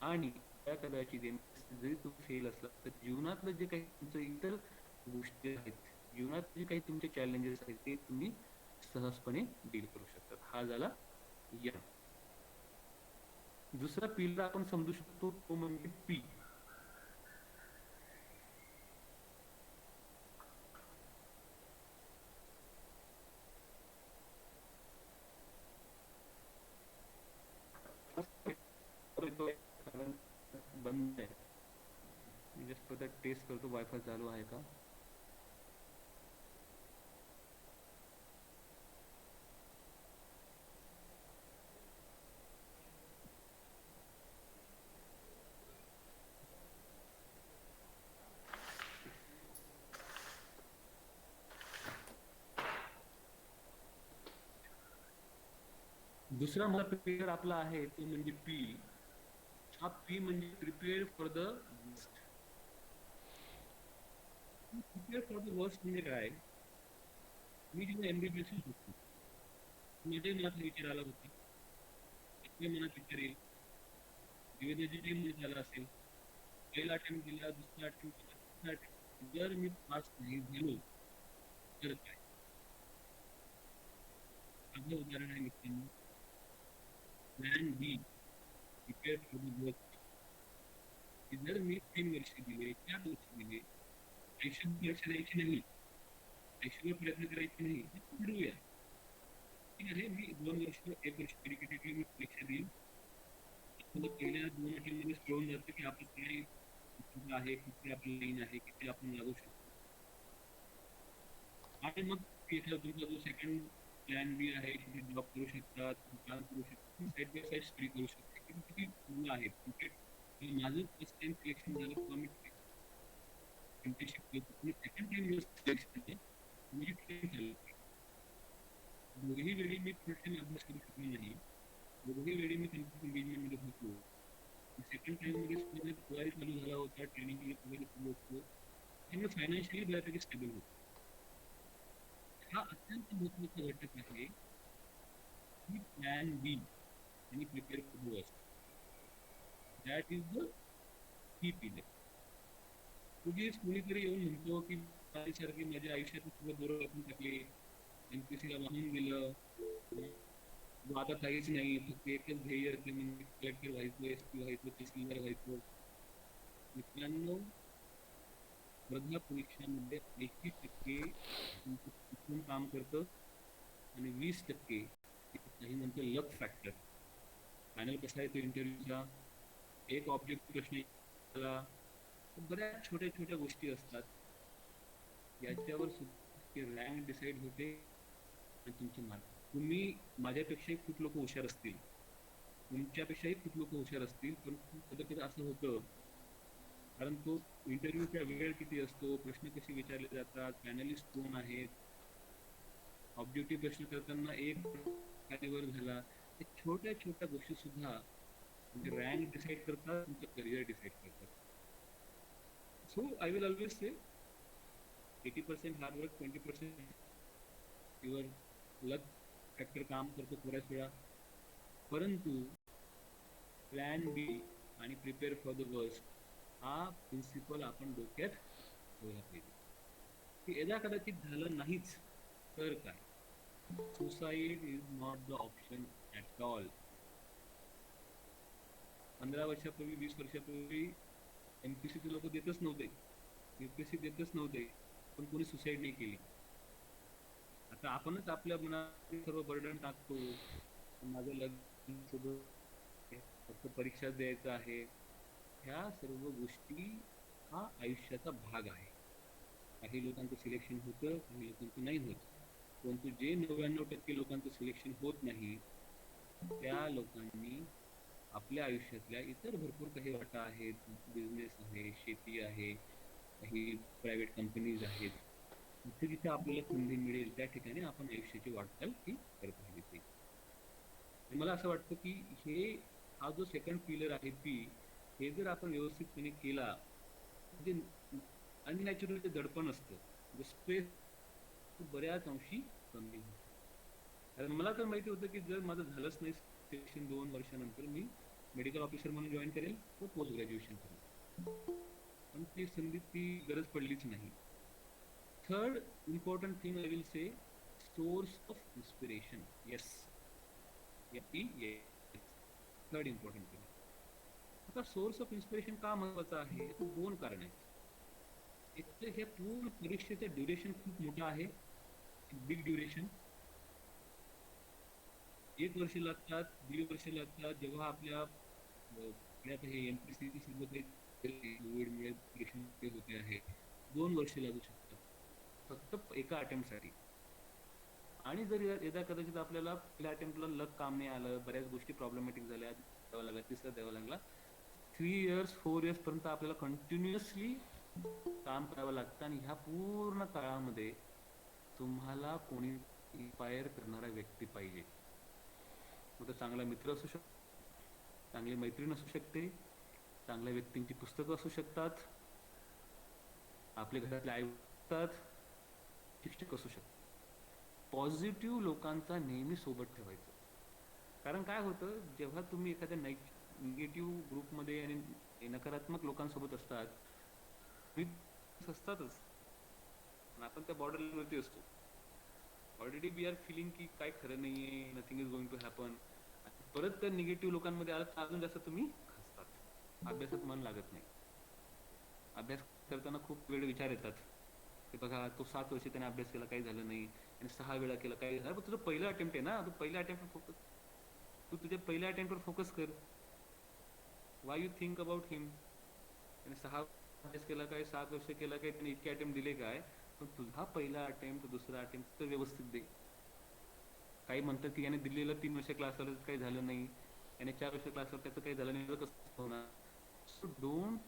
आणि त्या कदाचित एमपीएससी जरी तुम्ही फेल असला तर जीवनातलं जे काही तुमचं इतर गोष्टी आहेत, जीवनात जे काही तुमचे चॅलेंजेस आहेत ते तुम्ही सहजपणे डील करू शकतात. हा झाला या. दुसरा पिलर आपण समजू शकतो तो म्हणजे पी. बंद आहे. मी जस्ट फक्त टेस्ट करतो वायफाय चालू आहे का. दुसरा मला पिलर आपला आहे तो म्हणजे पी. हा पी म्हणजे prepare for the best. Prepare for the worst म्हणजे काय. मी जेव्हा एमबीबीएस होतो मध्ये मनात विचार आला होता, आपल्या मनात विचार येईल निवेदनाची टीम मध्ये झाला असेल, पहिला अटेम्प्ट दिला, दुसरा अटेम्प्ट दिला, तिसरा अटेम्प्ट, जर मी पास नाही झालो तर काय. माझं उदाहरण आहे मित्रांनो, plan be prepare for the worst. जर मी 3 वर्ष दिले, 4 वर्ष दिले, आयुष्यात लक्ष द्यायचे नाही, आयुष्याला प्रयत्न करायचे नाही, ठरवूया ठीक आहे. मी 2 वर्ष 1 वर्ष डेडिकेटेडली मी परीक्षा देईन. आपल्याला पहिल्या 2 अटेम्प्टमध्येच कळून जातं की आपलं काय कुठलं आहे, किती आपलं लाईन आहे, किती आपण लागू शकतो. आणि मग तुमचा जो सेकंड प्लॅन बी आहे, तुम्ही जॉब करू शकता, तुम्ही काम करू शकता, साईड बाय साईड स्टडी करू शकता की किती मुलं आहेत. माझं फर्स्ट टाइम सिलेक्शन झालं तेव्हा मी इंटर्नशिप केली आणि सेकंड टाइम जेव्हा सिलेक्शन झालं मी ट्रेन झालं. दोघी वेळी मी फुल टाइम अभ्यास करू शकलो नाही, दोघी वेळी मी कम्प्युटर एंगेजमेंटमध्ये होतो. सेकंड टाइम मध्ये माझा पगार चालू झाला होता, ट्रेनिंग वगैरे सुरू होतो, त्यामुळे फायनान्शियली बऱ्यापैकी स्टेबल होतो. हा अत्यंत महत्त्वाचा घटक आहे की प्लॅन बी आणि prepare for the worst. That is the key pillar. उगीच कोणीतरी येऊन म्हणतो की माझ्यासारखी माझ्या आयुष्यात सगळं बरोबर आपण टाकले, एमपीसीला वाहून गेलं, आता काहीच नाही, फक्त एकच ध्येय ते म्हणजे कलेक्टर व्हायचं, एसपी व्हायचं, तहसीलदार व्हायचं. मित्रांनो, स्पर्धा परीक्षामध्ये 80% चुकून काम करतं आणि 20% काही म्हणतो लक फॅक्टर. फायनल कसा आहे तो इंटरव्ह्यूचा, एक ऑब्जेक्ट प्रश्न, बऱ्याच छोट्या छोट्या गोष्टी असतात याच्यावर सुद्धा रँक डिसाईड होते आणि तुमचे मार्क. तुम्ही माझ्यापेक्षाही खूप लोक हुशार असतील, तुमच्यापेक्षाही खूप लोक हुशार असतील, पण कधी कधी असं होतं कारण तो इंटरव्ह्यूचा वेळ किती असतो, प्रश्न कसे विचारले जातात, पॅनलिस्ट कोण आहेत, ऑब्जेक्टिव्ह प्रश्न करताना एक कॅटेगरी झाला, त्या छोट्या छोट्या गोष्टी सुद्धा म्हणजे रँक डिसाईड करतात, तुमचं करिअर डिसाईड करतात. So I will always say 80% hard work, 20% your luck factor काम करतो बऱ्याच वेळा. परंतु प्लॅन बी आणि प्रिपेअर फॉर द वर्स्ट हा प्रिन्सिपल आपण डोक्यात ठेवला पाहिजे की एकदा कदाचित झालं नाहीच तर काय. Suicide is not the option at all. 15 वर्षापूर्वी 20 वर्षापूर्वी एमपीसीचे लोक देतच नव्हते. UPSC देतच नव्हते, पण कोणी सुसाईड नाही केली. आता आपणच आपल्या मनात सर्व बर्डन टाकतो. माझं लग्न सुद्धा फक्त परीक्षा द्यायचं आहे. ह्या सर्व गोष्टी हा आयुष्याचा भाग आहे. काही लोकांचं सिलेक्शन होतं, काही लोकांचं नाही होत. परंतु जे 99% लोकांचं सिलेक्शन होत नाही, त्या लोकांनी आपल्या आयुष्यातल्या इतर भरपूर काही वाटा आहेत, बिझनेस आहे, शेती आहे, काही प्रायव्हेट कंपनीज आहेत. जिथे जिथे आपल्याला संधी मिळेल त्या ठिकाणी आपण आयुष्याची वाटचाल ही करत राहिली पाहिजे. आणि मला असं वाटतं की हा जो सेकंड पिलर आहे पी, हे जर आपण व्यवस्थितपणे केला, म्हणजे अननॅचरल जे दडपण असतं, स्ट्रेस बऱ्याच अंशी कमी होतं. कारण मला तर माहिती होतं की जर माझं झालंच नाही सिलेक्शन 2 वर्षानंतर मी मेडिकल ऑफिसर म्हणून जॉईन करेल व पोस्ट ग्रॅज्युएशन करेल, पण ती संधी ती गरज पडलीच नाही. Third important thing I will say, source of inspiration. Yes, third important thing. आता सोर्स ऑफ इन्स्पिरेशन का महत्वाचा आहे, याचं 2 कारण आहेत. एक तर हे पूर्ण परीक्षेचं ड्युरेशन खूप मोठं आहे, बिग ड्युरेशन. 1 वर्ष लागतात, 1.5 वर्ष लागतात. जेव्हा आपल्यात हे MPSC सर्व काही कोविडमुळे परीक्षा होते आहे, 2 वर्ष लागू शकतात फक्त एका अटेम्प्टसाठी. आणि जर यदा कदाचित आपल्याला पहिल्या अटेम्प्टला लक काम नाही आलं, बऱ्याच गोष्टी प्रॉब्लेमॅटिक झाल्या, द्यावा लागला, तिसरा द्यावा लागला, 3 इयर्स 4 इयर्स पर्यंत आपल्याला कंटिन्युअसली काम करावं लागतं. आणि ह्या पूर्ण काळामध्ये तुम्हाला कोणी इन्स्पायर करणारा व्यक्ती पाहिजे. मग तो चांगला मित्र असू शकतो, चांगली मैत्रीण असू शकते, चांगल्या व्यक्तींची पुस्तकं असू शकतात, आपले घरातले आई असतात, शिक्षक असू शकतात. पॉझिटिव्ह लोकांचा नेहमी सोबत ठेवायचं. कारण काय होतं, जेव्हा तुम्ही एखाद्या निगेटिव्ह ग्रुपमध्ये आणि नकारात्मक लोकांसोबत असतात, असतातच, आपण त्या बॉर्डरवरती असतो. ऑलरेडी वी आर फिलिंग की काय खरं नाहीये, nothing is going to happen. परत त्या निगेटिव्ह लोकांमध्ये आलं अजून जास्त तुम्ही खचतात, अभ्यासात मन लागत नाही. अभ्यास करताना खूप वेळ विचार येतात की बघा, तो 7 वर्ष त्याने अभ्यास केला, काही झालं नाही, आणि 6 वेळा केला, काही झालं. तुझं पहिलं अटेम्प्ट आहे ना, तू पहिल्या अटेम्प्टवर फोकस, तू तुझ्या पहिल्या अटेम्प्टवर फोकस कर. वाय यू थिंक अबाउट हिम. त्याने 6 अभ्यास केला काय, 7 वर्ष केला काय, त्याने इतके अटेम्प्ट दिले काय, पण तुझा पहिला अटेम्प्ट, दुसरा अटेम्प्ट तर व्यवस्थित दे. काही म्हणतात की याने दिल्लीला 3 वर्ष क्लास लावलं काही झालं नाही, याने 4 वर्ष क्लास लावलं त्याचं काही झालं नाही, कसं होणार. So don't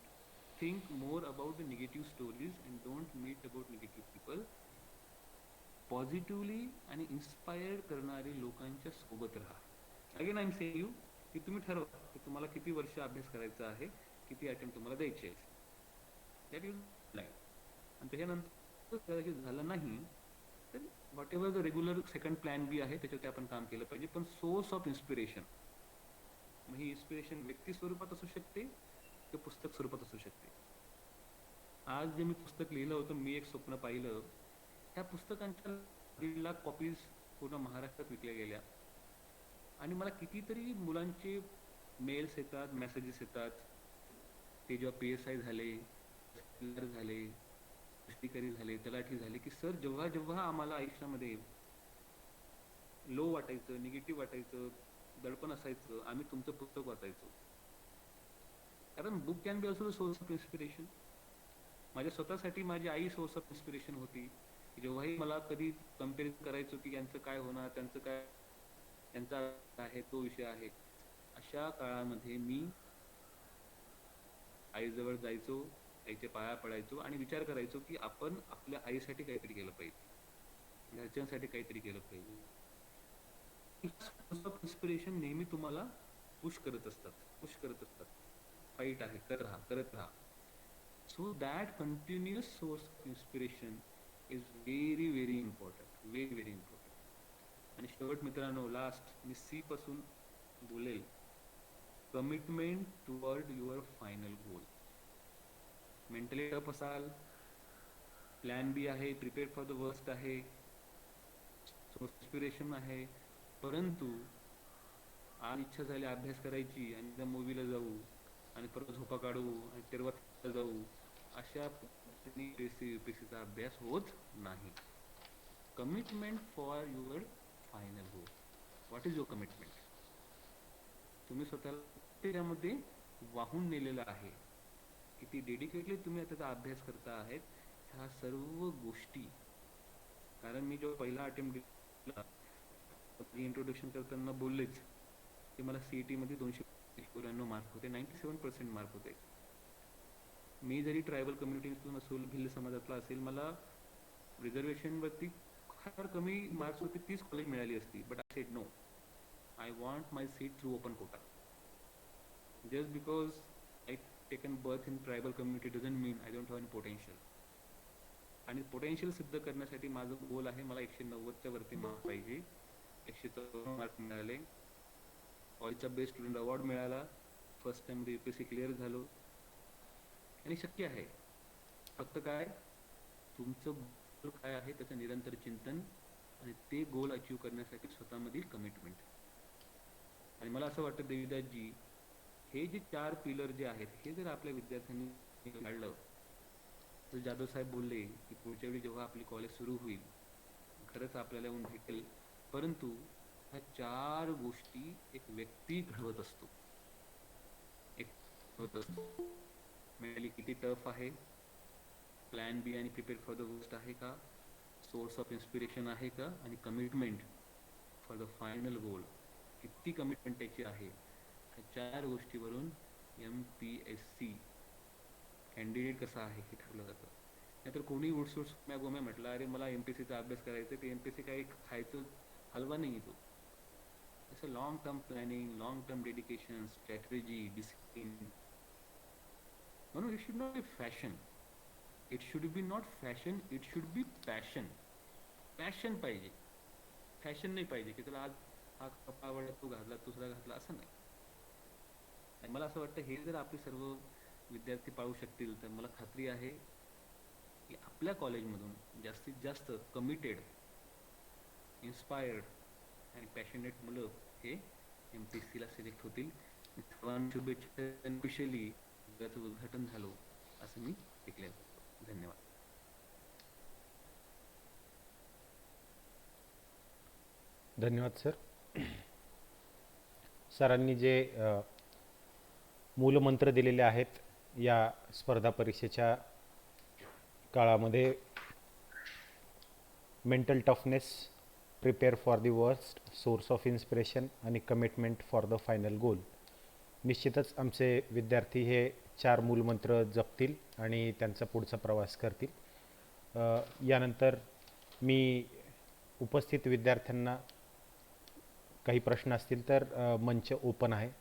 think more about the negative stories and don't meet about negative people. Positively आणि इन्स्पायर करणारे लोकांच्या सोबत राहा. Again I am saying you की तुम्ही ठरवा की तुम्हाला किती वर्ष अभ्यास करायचा आहे, किती अटेम्प्ट तुम्हाला द्यायचे आहेत, दॅट इज लाईफ. आणि त्याच्यानंतर कदाचित झालं नाही तर whatever the regular second plan B आहे त्याच्यावरती आपण काम केलं पाहिजे. पण सोर्स ऑफ इन्स्पिरेशन, मग ही इन्स्पिरेशन व्यक्ती स्वरूपात असू शकते किंवा पुस्तक स्वरूपात असू शकते. आज जे मी पुस्तक लिहिलं होतं, मी एक स्वप्न पाहिलं, ह्या पुस्तकांच्या 1.5 लाख कॉपीज पूर्ण महाराष्ट्रात विकल्या गेल्या. आणि मला कितीतरी मुलांचे मेल्स येतात, मेसेजेस येतात, ते जेव्हा PSI झाले, झाले, अधिकारी झाले, तलाठी झाले, की सर जेव्हा जेव्हा आम्हाला आयुष्यामध्ये लो वाटायचं, निगेटिव्ह वाटायचं, दडपण असायचं, आम्ही तुमचं पुस्तक वाचायचो. कारण book can be also the source of inspiration. माझ्या स्वतःसाठी माझी आई सोर्स ऑफ इन्स्पिरेशन होती. जेव्हाही मला कधी कम्पेअर करायचो की यांचं काय होणार, त्यांचं काय, त्यांचा आहे तो विषय आहे, अशा काळामध्ये मी आईजवळ जायचो, आईच्या पाया पडायचो आणि विचार करायचो की आपण आपल्या आईसाठी काहीतरी केलं पाहिजे, घरच्यांसाठी काहीतरी केलं पाहिजे. सोर्स ऑफ इन्स्पिरेशन नेहमी तुम्हाला पुश करत असतात. फाईट आहे, करत राहा. So that continuous source of inspiration is very very important, very important. आणि शेवट मित्रांनो, लास्ट मी C पासून बोलेल, commitment toward your final goal. Mentally tough असाल, प्लॅन बी आहे, प्रिपेअर फॉर द वर्स्ट आहे, इन्स्पिरेशन आहे, परंतु आज इच्छा झाली अभ्यास करायची आणि त्या मूवीला जाऊ आणि परत झोपा काढू आणि तेरवा जाऊ, अशा त्यांनी UPSCचा अभ्यास होत नाही. Commitment for your final goal. What is your commitment? तुम्ही स्वतःला त्यामध्ये वाहून नेलेलं आहे, किती डेडिकेटली तुम्ही त्याचा अभ्यास करता आहेत ह्या सर्व गोष्टी. कारण मी जो पहिला अटेम्प्ट दिला, इंट्रोडक्शन करताना बोललेच की मला CET मध्ये 294 मार्क होते, 97% मार्क होते. मी जरी ट्रायबल कम्युनिटीतून असेल, भिल्ल समाजातला असेल, मला रिझर्वेशनवरती फार कमी मार्क्स होते, 30 कॉलेज मिळाली असती. But I said no, I want my seat through open quota. Just because I taken birth in tribal community doesn't mean I don't have any potential. आणि पोटेन्शियल सिद्ध करण्यासाठी माझं गोल आहे, मला 190च्या वरती मार्क पाहिजे. 114 मार्क मिळाले. कॉलेजचा बेस्ट स्टुडंट अवॉर्ड मिळाला. फर्स्ट टाइम UPSC क्लिअर झालो. आणि शक्य आहे. फक्त काय, तुमचं गोल काय आहे त्याचं निरंतर चिंतन आणि ते गोल अचीव करण्यासाठी स्वतःमधील कमिटमेंट. आणि मला असं वाटतं देवीदासजी, हे जे 4 पिलर जे आहेत हे जर आपल्या विद्यार्थ्यांनी काढलं, तर जाधव साहेब बोलले की पुढच्या वेळी जेव्हा आपली कॉलेज सुरू होईल खरंच आपल्याला येऊन भेटेल. परंतु ह्या 4 गोष्टी एक व्यक्ती घडवत असतो. मेंटली किती टफ आहे, प्लॅन बी आणि प्रिपेअर फॉर द वर्स्ट आहे का, सोर्स ऑफ इन्स्पिरेशन आहे का, आणि कमिटमेंट फॉर द फायनल गोल किती कमिटमेंट त्याची आहे. ह्या 4 गोष्टीवरून MPSC कॅन्डिडेट कसा आहे हे ठरलं जातं. नाहीतर कोणी उठसूट सुम्या गोम्या म्हटलं अरे मला MPSCचा अभ्यास करायचा, ते MPSC काही खायचं हलवा नाही तो. असं long term planning, long term dedication, strategy, discipline. म्हणून it should not be fashion, it should be not fashion, it should be passion. Passion पाहिजे, फॅशन नाही पाहिजे की तुला आज हा कपडा आवडला तू घातला दुसरा घातला, असं नाही. आणि मला असं वाटतं हे जर आपले सर्व विद्यार्थी पाळू शकतील तर मला खात्री आहे की आपल्या कॉलेजमधून जास्तीत जास्त कमिटेड, इन्स्पायर्ड आणि पॅशनेट मुलं हे MPSCला सिलेक्ट होतील. सर्वांना शुभेच्छा. ऑफिशियली त्याचं उद्घाटन झालं असं मी डिक्लेअर करतो. धन्यवाद. धन्यवाद सर. सरांनी जे मूलमंत्र दिलेले आहेत या स्पर्धा परीक्षेच्या काळामध्ये, mental toughness, prepare for the worst, source of inspiration आणि कमिटमेंट फॉर द फायनल गोल, निश्चितच आमचे विद्यार्थी हे 4 मूलमंत्र जपतील आणि त्यांचा पुढचा प्रवास करतील. यानंतर मी उपस्थित विद्यार्थ्यांना काही प्रश्न असतील तर मंच ओपन आहे.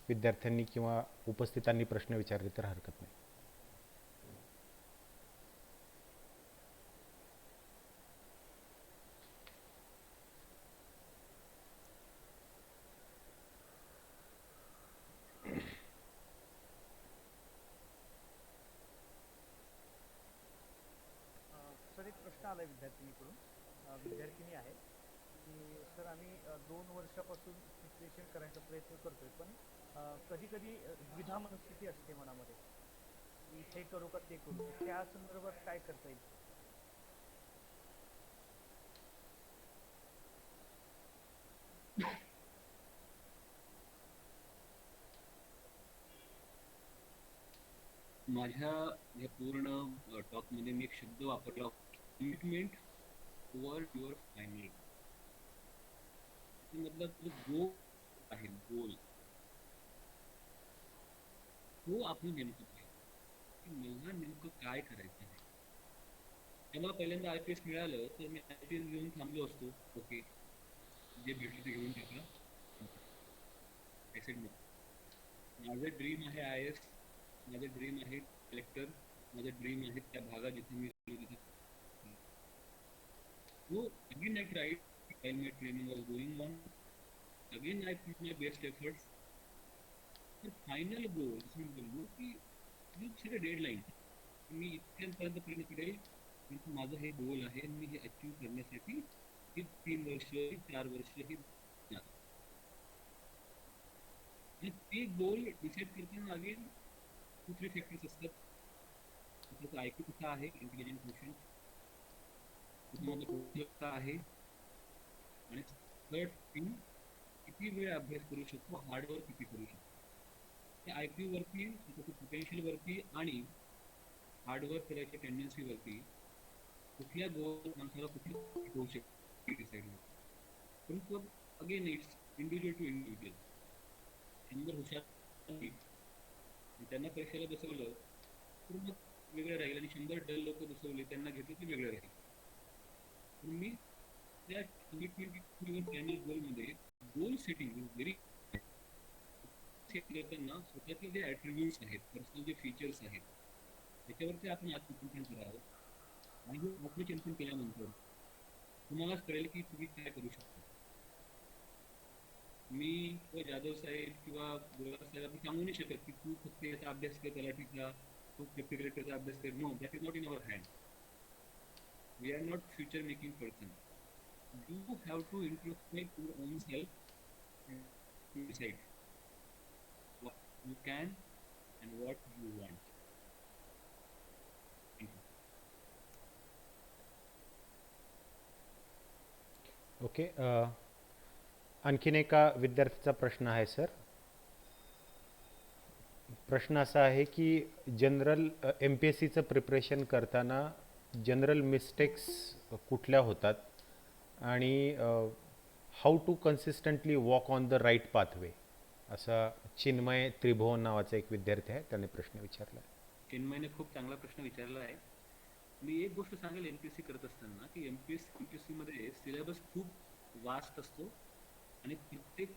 विद्यार्थ्यांनी किंवा उपस्थितांनी प्रश्न विचारले तर हरकत नाही. सर एक प्रश्न आला विद्यार्थिनीकडून. विद्यार्थिनी आहे की सर आम्ही 2 वर्षापासून प्रिपरेशन करायचा प्रयत्न करतोय, पण कधी कधी द्विधा मनस्थिती असते मनामध्ये की हे करू का ते करू. त्या संदर्भात काय करता येईल? माझ्या या पूर्ण टॉकमध्ये मी एक शब्द वापरला, कमिटमेंट टुवर्ड युअर फायनल. मधला जो गोल आहे, गोल तो आपण नेमकं पाहिजे की मला नेमकं काय करायचं आहे. मला पहिल्यांदा IPS मिळालं तर मी IPS घेऊन थांबलो असतो. ओके, जे भेटलं ते घेऊन टाकलं. माझं ड्रीम आहे IAS, माझं ड्रीम आहे कलेक्टर, माझं ड्रीम आहे त्या भागात जिथे मी so again I tried while my training was going on, again I put my best efforts. The final goal मी बोललो की set a deadline, मी इतक्यापर्यंत प्रयत्न करेल, पण माझं हे गोल आहे, मी हे अचीव करण्यासाठी ही 3 वर्ष 4 वर्ष ही ते गोल डिसाईड करताना अगेन 2-3 फॅक्टर्स असतात. त्याचा IQ कसा आहे, इंटेलिजंट क्वेश्चन त्याच्यामध्ये कौशल्य आहे, आणि थर्ड थिंग, किती वेळ अभ्यास करू शकतो, हार्डवर्क किती करू शकतो. त्या IQ वरती, स्वतःच्या पोटेन्शियल वरती आणि हार्डवर्क करायच्या टेंडन्सी वरती कुठल्या गोल माणसाला कुठली होऊ शकते डिसाईड होतं. परंतु again it's individual to individual. शंभर हुशार आणि त्यांना परीक्षेला बसवलं तर मग वेगळं राहील, आणि 100 डल लोक बसवले त्यांना घेतलं ते वेगळं राहील. पण मी त्या 2021 चॅनल गोलमध्ये goal setting is very set करताना स्वतःचे जे ॲट्रिब्यूट्स आहेत, पर्सनल जे फीचर्स आहेत, त्याच्यावरती आपण आत्मचिंतन करावं. आणि हे आत्मचिंतन केल्यानंतर तुम्हालाच कळेल की तुम्ही काय करू शकता. मी किंवा जाधव साहेब किंवा गोलार साहेब आपण सांगू नाही शकत की तू फक्त याचा अभ्यास कर, तलाठीचा, तू डेप्टी कलेक्टरचा अभ्यास कर. No, that is not in our hand. We are not future making person. You have to introspect your own self and decide what you can and what you want. Thank you. Okay. आणखीन एका विद्यार्थ्याचा प्रश्न आहे sir. प्रश्न असा आहे की general MPSCचं प्रिपरेशन करताना जनरल मिस्टेक्स कुठल्या होतात आणि how to consistently walk on the right pathway, असा चिन्मय त्रिभुवन नावाचा एक विद्यार्थी आहे, त्याने प्रश्न विचारला. चिन्मयने खूप चांगला प्रश्न विचारला आहे. मी एक गोष्ट सांगेल MPSC करत असताना की MPSC मध्ये सिलेबस खूप वास्ट असतो आणि प्रत्येक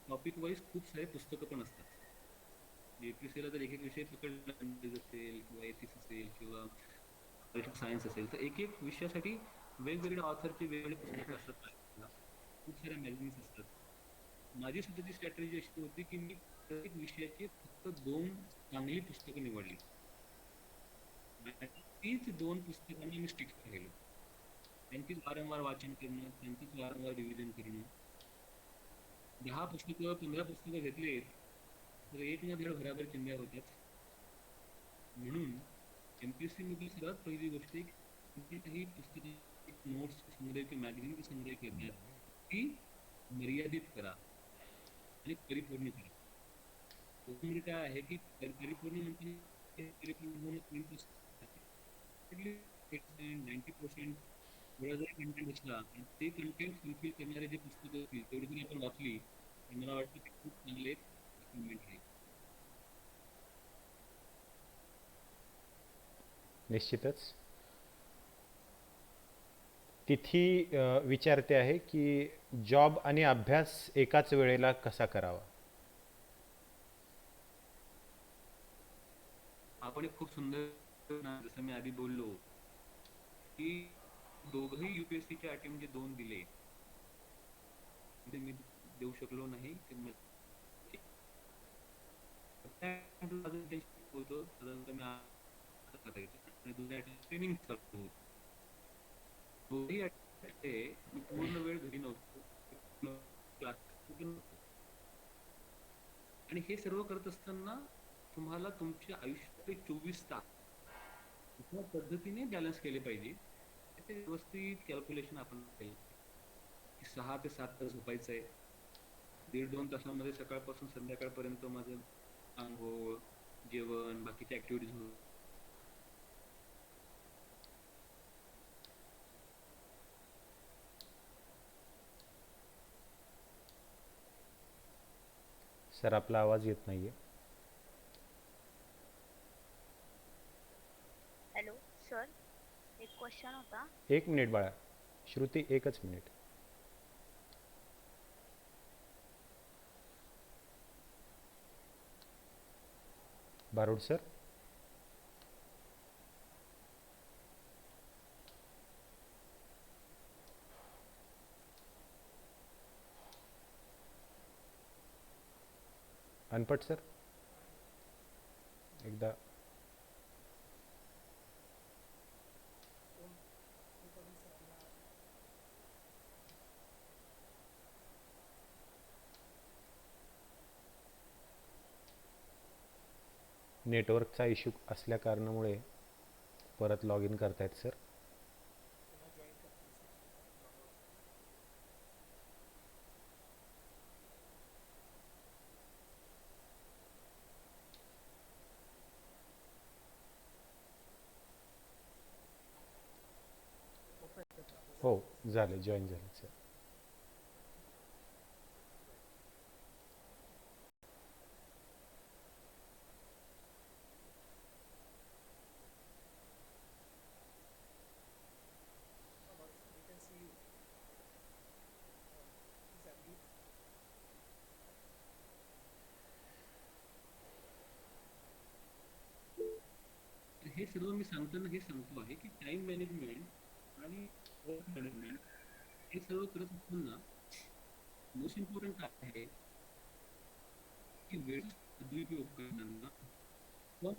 टॉपिक वाईज खूप सारे पुस्तकं पण असतात. MPSC ला जर एक विषय पकडला असेल किंवा एथिक्स असेल किंवा सायन्स असेल तर एक विषयासाठी वेगवेगळ्या ऑथरचे वेगवेगळे पुस्तकं असतात, खूप साऱ्या मॅगझिन्स असतात. माझी स्वतःची स्ट्रॅटेजी अशी होती की मी प्रत्येक विषयाची फक्त 2 चांगली पुस्तकं निवडली. तीच 2 पुस्तकांना मी स्टिक केलं. त्यांचीच वारंवार वाचन करणं, त्यांचीच वारंवार रिव्हिजन करणं. 10 पुस्तकं 15 पुस्तकं घेतले तर एक ना दीड भराभर चिंध्या होत्याच. म्हणून MPSC मध्ये सर्वात पहिली गोष्ट काही पुस्तके, नोट्स संग्रह किंवा मॅगझिन संग्रह करतात ती मर्यादित करा आणि परिपूर्ण करा. म्हणजे काय आहे की परिपूर्ण म्हणजे परिपूर्ण होणं 90% थोडा जरी कंटेंट असला आणि ते कंटेंट फुलफिल करणारे जे पुस्तकं असतील तेवढी जरी आपण वाचली तर मला वाटतं ते खूप चांगले अचिव्हमेंट आहे. निश्चितच. तिथी विचारते आहे की जॉब आणि अभ्यास एकाच वेळेला कसा करावा. आपण एक खूप सुंदर, जसं मी आधी बोललो की दोघंही UPSCचे अटेम्प्ट जे 2 दिले ते मी देऊ शकलो नाही. ते होतो साधारणतः मी आणि दुसऱ्या ट्रेनिंग चालू होतं. दोन्ही मी पूर्ण वेळ घरी नव्हतो, आणि हे सर्व करत असताना तुम्हाला तुमच्या आयुष्यातले 24 तास कुठल्या पद्धतीने बॅलन्स केले पाहिजे ते व्यवस्थित कॅल्क्युलेशन आपण केलं. 6 ते 7 तास झोपायचं आहे, 1.5-2 तासामध्ये सकाळपासून संध्याकाळपर्यंत माझं आंघोळ, जेवण, बाकीच्या ऍक्टिव्हिटीज होत. सर आपला आवाज येत नाहीये. हॅलो सर, एक क्वेश्चन होता. 1 मिनिट बाळा, श्रुती, 1च minute. Barod sir. Anpat sir, एकदा. नेटवर्कचा इश्यू असल्या कारणामुळे परत लॉग इन करतायत सर. पुन्हा जॉईन करतील सर. होत आहेत का? हो, झाले, जॉईन झाले sir. We can see you. Please unmute. हे सर्व मी सांगताना हे सांगतो आहे की टाइम मॅनेजमेंट आणि वर्क मॅनेजमेंट हे सर्व करत असताना मोस्ट इम्पॉर्टंट काय आहे की वेळ सदुपयोग करताना पण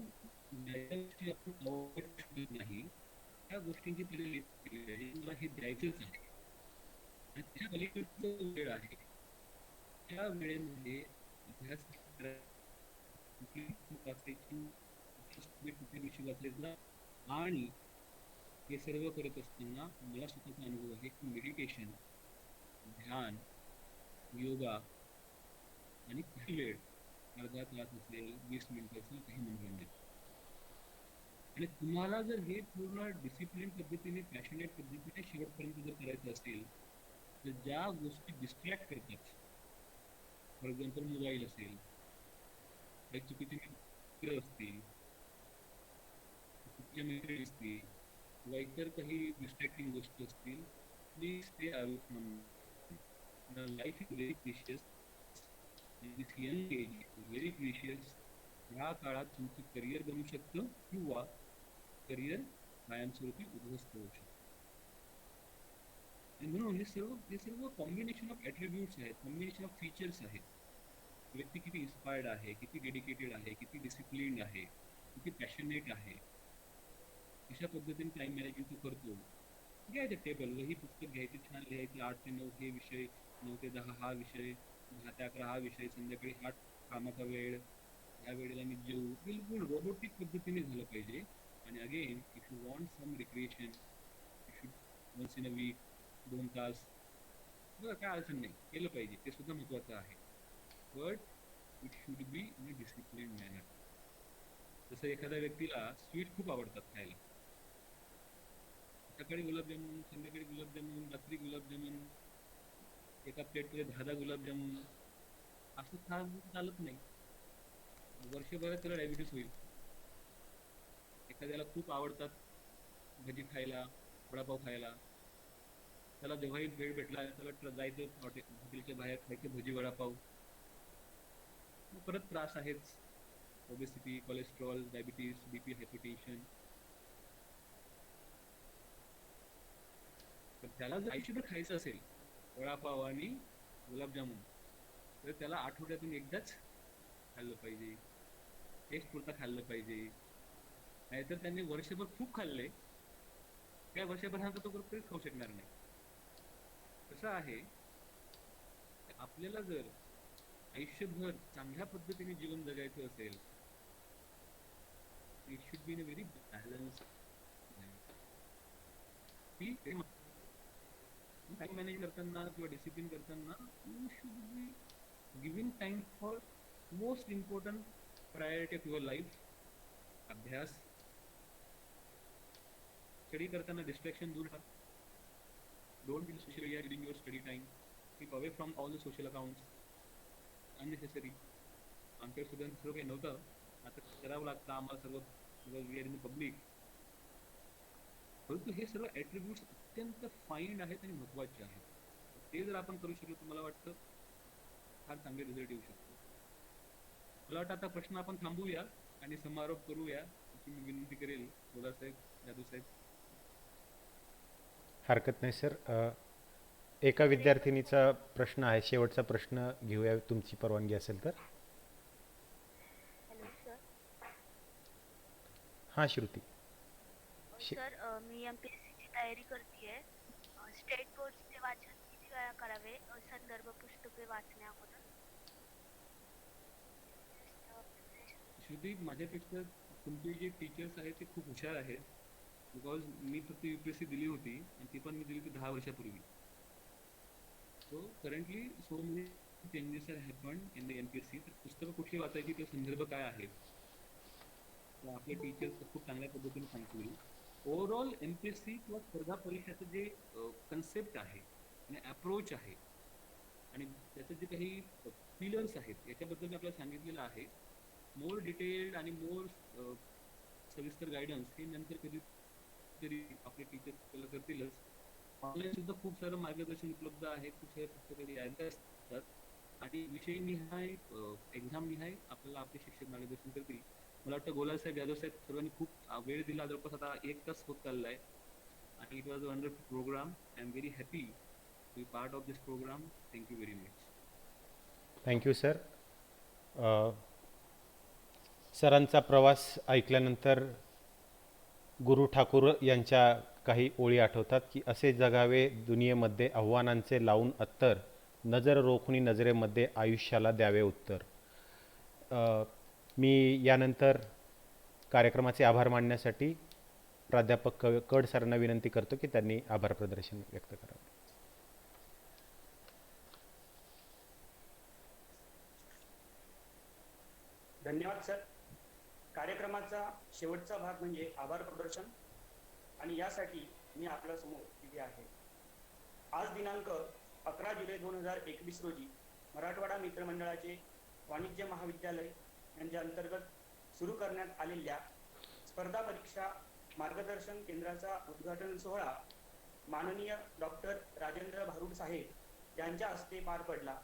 ज्या गोष्टी आपण अवॉइड शकत नाही त्या गोष्टींची पहिले लिस्ट केली आहे मला हे द्यायचंच आहे आणि त्या पलीकडचं वेळ आहे त्या वेळेमध्ये अभ्यास वाचायचा आणि हे सर्व करत असताना मला स्वतःचा अनुभव आहे की मेडिटेशन ध्यान योगा आणि काही वेळ अर्धा तास असेल 20 मिनिटाचं काही मनोरंजन आणि तुम्हाला जर हे पूर्ण डिसिप्लिन पद्धतीने पॅशनेट पद्धतीने शेवटपर्यंत जर करायचं असेल तर ज्या गोष्टी डिस्ट्रॅक्ट करतात फॉर एक्झाम्पल मोबाईल असेल काही चुकीचे मित्र असतील चुकीच्या मैत्रिणी असतील किंवा इतर काही डिस्ट्रॅक्टिंग गोष्टी असतील please stay away from life is very precious this young age very precious ह्या काळात तुमचं करिअर बनू शकतं किंवा करिअर कायमस्वरूपी उद्ध्वस्त होऊ शकतं आणि म्हणून हे सर्व कॉम्बिनेशन ऑफ ॲट्रिब्यूट्स आहेत कॉम्बिनेशन ऑफ फीचर्स आहेत व्यक्ती किती इन्स्पायर्ड आहे किती डेडिकेटेड आहे किती डिसिप्लिन्ड आहे किती पॅशनेट आहे अशा पद्धतीने टाइम मॅनेजमेंट तो करतो घ्यायचं टेबल वही पुस्तक घ्यायचे छान लिहायचे 8 ते 9 हे विषय 9 ते 10 हा विषय 10 ते 11 हा विषय संध्याकाळी 8 कामाचा वेळ ह्या वेळेला मी जेऊ बिलकुल रोबोटिक पद्धतीने झालं पाहिजे आणि again if you want some recreation you should once in a week 2 तास बघा काय अडचण नाही केलं पाहिजे ते सुद्धा महत्त्वाचं आहे but it should be in a discipline manner जसं एखाद्या व्यक्तीला स्वीट खूप आवडतात खायला सकाळी गुलाबजामुन संध्याकाळी गुलाबजामुन रात्री गुलाबजामुन एका प्लेटमध्ये 10 गुलाबजामुन असं चालत नाही वर्षभरात त्याला डायबिटीस होईल एखाद्याला खूप आवडतात भजी खायला वडापाव खायला त्याला जेव्हाही वेळ भेटला त्याला जायचं हॉटेलच्या बाहेर खायचं भजी वडापाव मग परत त्रास आहेच obesity cholesterol diabetes BP hypertension तर त्याला जर आयुष्यभर खायचं असेल वडापाव आणि गुलाबजामुन तर त्याला आठवड्यातून एकदाच खाल्लं पाहिजे टेस्ट पुरता खाल्लं पाहिजे नाहीतर त्यांनी वर्षभर खूप खाल्ले त्या वर्षभरानंतर तो कधीच खाऊ शकणार नाही कसं आहे आपल्याला जर आयुष्यभर चांगल्या पद्धतीने जीवन जगायचं असेल it should be in a very balance time manage करताना किंवा डिसिप्लिन करताना you should be giving time for most important priority of your life अभ्यास स्टडी करताना डिस्ट्रॅक्शन दूर ठेवा don't be social media during your study time keep away from all the social accounts unnecessary आमच्या सुद्धा सर्व काही नव्हतं आता करावं लागतं आम्हाला सर्व वी आर इन पब्लिक परंतु हे सर्व ॲट्रिब्यूट्स अत्यंत फाईन आहेत आणि महत्त्वाचे आहेत ते जर आपण करू शकलो तर मला वाटतं फार चांगले रिझल्ट येऊ शकतो मला वाटतं आता प्रश्न आपण थांबूया आणि समारोप करूया अशी मी विनंती करेल बोलासाहेब जाधव साहेब हरकत नाही सर. एका विद्यार्थिनीचा प्रश्न आहे, शेवटचा प्रश्न घेऊया तुमची परवानगी असेल तर. Hello sir. हां श्रुती. सर मी MPSCची तयारी करतेय. स्टेट बोर्डचे वाचन किती वेळा करावे संदर्भ पुस्तके वाचण्या अगोदर? श्रुती माझ्यापेक्षा तुमचे जे टीचर्स आहेत ते खूप हुशार आहेत बिकॉज मी फक्त UPSC दिली होती आणि ती पण मी दिली होती 10 वर्षापूर्वी. So currently so many changes are happen in the MPSC. तर पुस्तकं कुठली वाचायची, ते संदर्भ काय आहेत, तर आपले टीचर्स खूप चांगल्या पद्धतीने सांगतील. ओव्हरऑल MPSC किंवा स्पर्धा परीक्षाचं जे कन्सेप्ट आहे आणि अप्रोच आहे आणि त्याचे जे काही पिलर्स आहेत याच्याबद्दल मी आपल्याला सांगितलेलं आहे. मोर डिटेल्ड आणि मोर सविस्तर गायडन्स हे नंतर कधीतरी आपले टीचर्स आपल्याला करतीलच. ऑनलाईन सुद्धा खूप सारं मार्गदर्शन उपलब्ध आहे, खूप सारे पुस्तकं यायला असतात आणि विषय निहाय एक्झाम निहाय आपल्याला आपले शिक्षक मार्गदर्शन करतील. मला वाटतं गोलाल साहेब, यादव साहेब सर्वांनी खूप वेळ दिला. जवळपास आता 1 तास होत चाललाय आणि it was a wonderful programme. I am very happy to be part of this programme. Thank you very much. Thank you sir. सरांचा प्रवास ऐकल्यानंतर गुरु ठाकूर यांच्या काही ओळी आठवतात की असे जगावे दुनियेमध्ये आव्हानांचे लावून अत्तर, नजर रोखुनी नजरेमध्ये आयुष्याला द्यावे उत्तर. मी यानंतर कार्यक्रमाचे आभार मानण्यासाठी प्राध्यापक कड सरांना विनंती करतो की त्यांनी आभार प्रदर्शन व्यक्त करावे. धन्यवाद सर. कार्यक्रमाचा शेवटचा भाग म्हणजे आभार प्रदर्शन आणि यासाठी मी आपल्या समोर तिथे आहे. आज दिनांक 11 जुलै 2021 रोजी मराठवाडा मित्रमंडळाचे वाणिज्य महाविद्यालय यांच्या अंतर्गत सुरू करण्यात आलेल्या स्पर्धा परीक्षा मार्गदर्शन केंद्राचा उद्घाटन सोहळा माननीय डॉक्टर राजेंद्र भारुड साहेब यांच्या हस्ते पार पडला.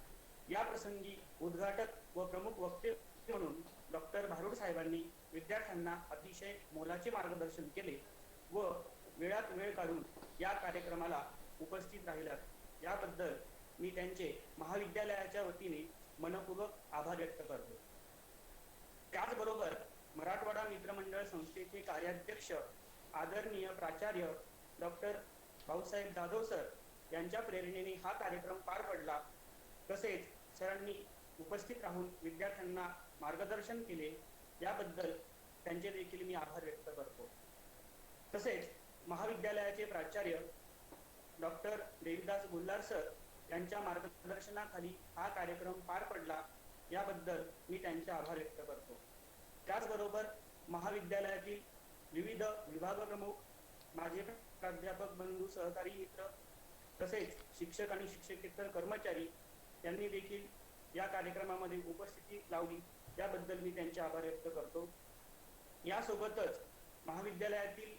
या प्रसंगी उद्घाटक व प्रमुख वक्ते म्हणून डॉक्टर भारुड साहेबांनी विद्यार्थ्यांना अतिशय मोलाचे मार्गदर्शन केले व वेळात वेळ काढून या कार्यक्रमाला उपस्थित राहिलात. याबद्दल मी त्यांचे महाविद्यालयाच्या वतीने मनपूर्वक आभार व्यक्त करतो. त्याचबरोबर मराठवाडा मित्रमंडळ संस्थेचे कार्याध्यक्ष आदरणीय प्राचार्य डॉक्टर भाऊसाहेब जाधव सर यांच्या प्रेरणेने हा कार्यक्रम पार पडला. तसेच सरांनी उपस्थित राहून विद्यार्थ्यांना मार्गदर्शन केले, याबद्दल त्यांचे देखील मी आभार व्यक्त करतो. तसेच महाविद्यालयाचे प्राचार्य डॉक्टर देवीदास गुल्हार सर यांच्या मार्गदर्शनाखाली हा कार्यक्रम पार पडला, याबद्दल मी त्यांचे आभार व्यक्त करतो. त्याचबरोबर महाविद्यालयातील विविध विभाग प्रमुख, माझे प्राध्यापक बंधू, सहकारी मित्र तसेच शिक्षक आणि शिक्षकेतर कर्मचारी यांनी देखील या कार्यक्रमामध्ये उपस्थिती लावली, याबद्दल मी त्यांचे आभार व्यक्त करतो. यासोबतच महाविद्यालयातील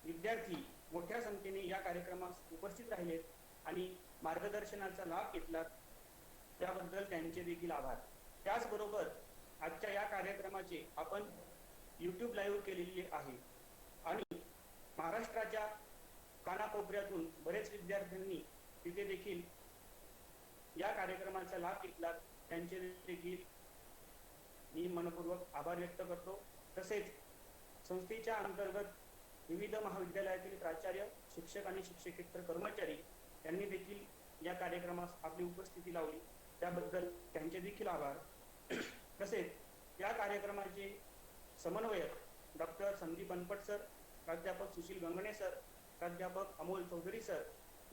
विद्यार्थी मोठ्या संख्येने या कार्यक्रमास उपस्थित राहिलेत आणि मार्गदर्शनाचा लाभ घेतलात, त्याबद्दल त्यांचे देखील आभार. त्याचबरोबर आजच्या या कार्यक्रमाचे आपण YouTube लाईव्ह केलेली आहे आणि महाराष्ट्राच्या कानाकोपऱ्यातून बरेच विद्यार्थ्यांनी तिथे देखील या कार्यक्रमाचा लाभ घेतला, त्यांचे देखील मी मनपूर्वक आभार व्यक्त करतो. तसेच संस्थेच्या अंतर्गत विविध महाविद्यालयातील प्राचार्य, शिक्षक आणि शिक्षकेतर कर्मचारी यांनी देखील या कार्यक्रमास आपली उपस्थिती लावली, त्याबद्दल त्यांचे देखील आभार. तसेच या कार्यक्रमाचे समन्वयक डॉक्टर संदीप अनपट सर, प्राध्यापक सुशील गंगणे सर, प्राध्यापक अमोल चौधरी सर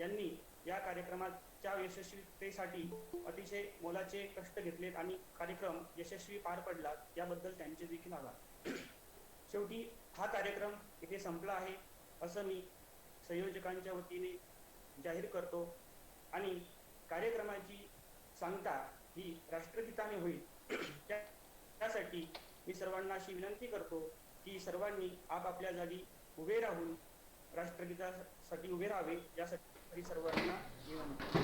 यांनी या कार्यक्रमाच्या यशस्वीतेसाठी अतिशय मोलाचे कष्ट घेतलेत आणि कार्यक्रम यशस्वी पार पडला, याबद्दल त्यांचे देखील आभार. शेवटी हा कार्यक्रम इथे संपला आहे असं मी संयोजकांच्या वतीने जाहीर करतो आणि कार्यक्रमाची सांगता ही राष्ट्रगीताने होईल. त्यासाठी मी सर्वांना अशी विनंती करतो की सर्वांनी आपापल्या जागी उभे राहून राष्ट्रगीतासाठी उभे राहावे, यासाठी सर्वांना विनंती.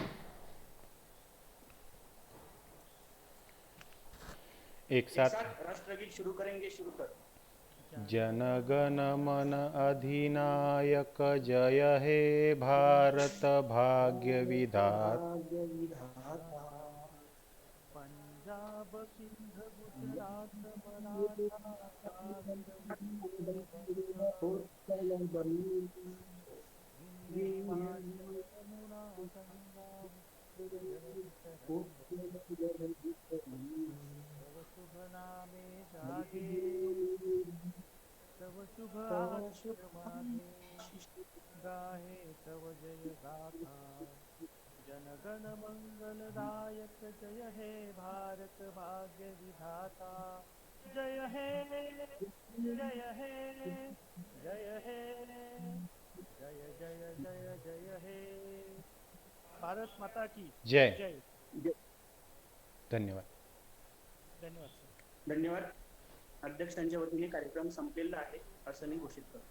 एक साथ राष्ट्रगीत शुरू करेंगे, शुरू कर. जनगण मन अधिनायक जय हे भारत भाग्य विधाता. पंजाब सिंध गुजरात मराठा शुभ नामे जागे तव शुभ आशीष मागे गाहे तव जय गाथा जनगण मंगलदायक जय हे भारत भाग्य विधाता जय हे जय हे जय हे जय जय जय जय हे भारत माता की जय. जय. धन्यवाद. धन्यवाद सर. धन्यवाद. अध्यक्षांच्या वतीने कार्यक्रम संपलेला आहे असं मी घोषित करतो.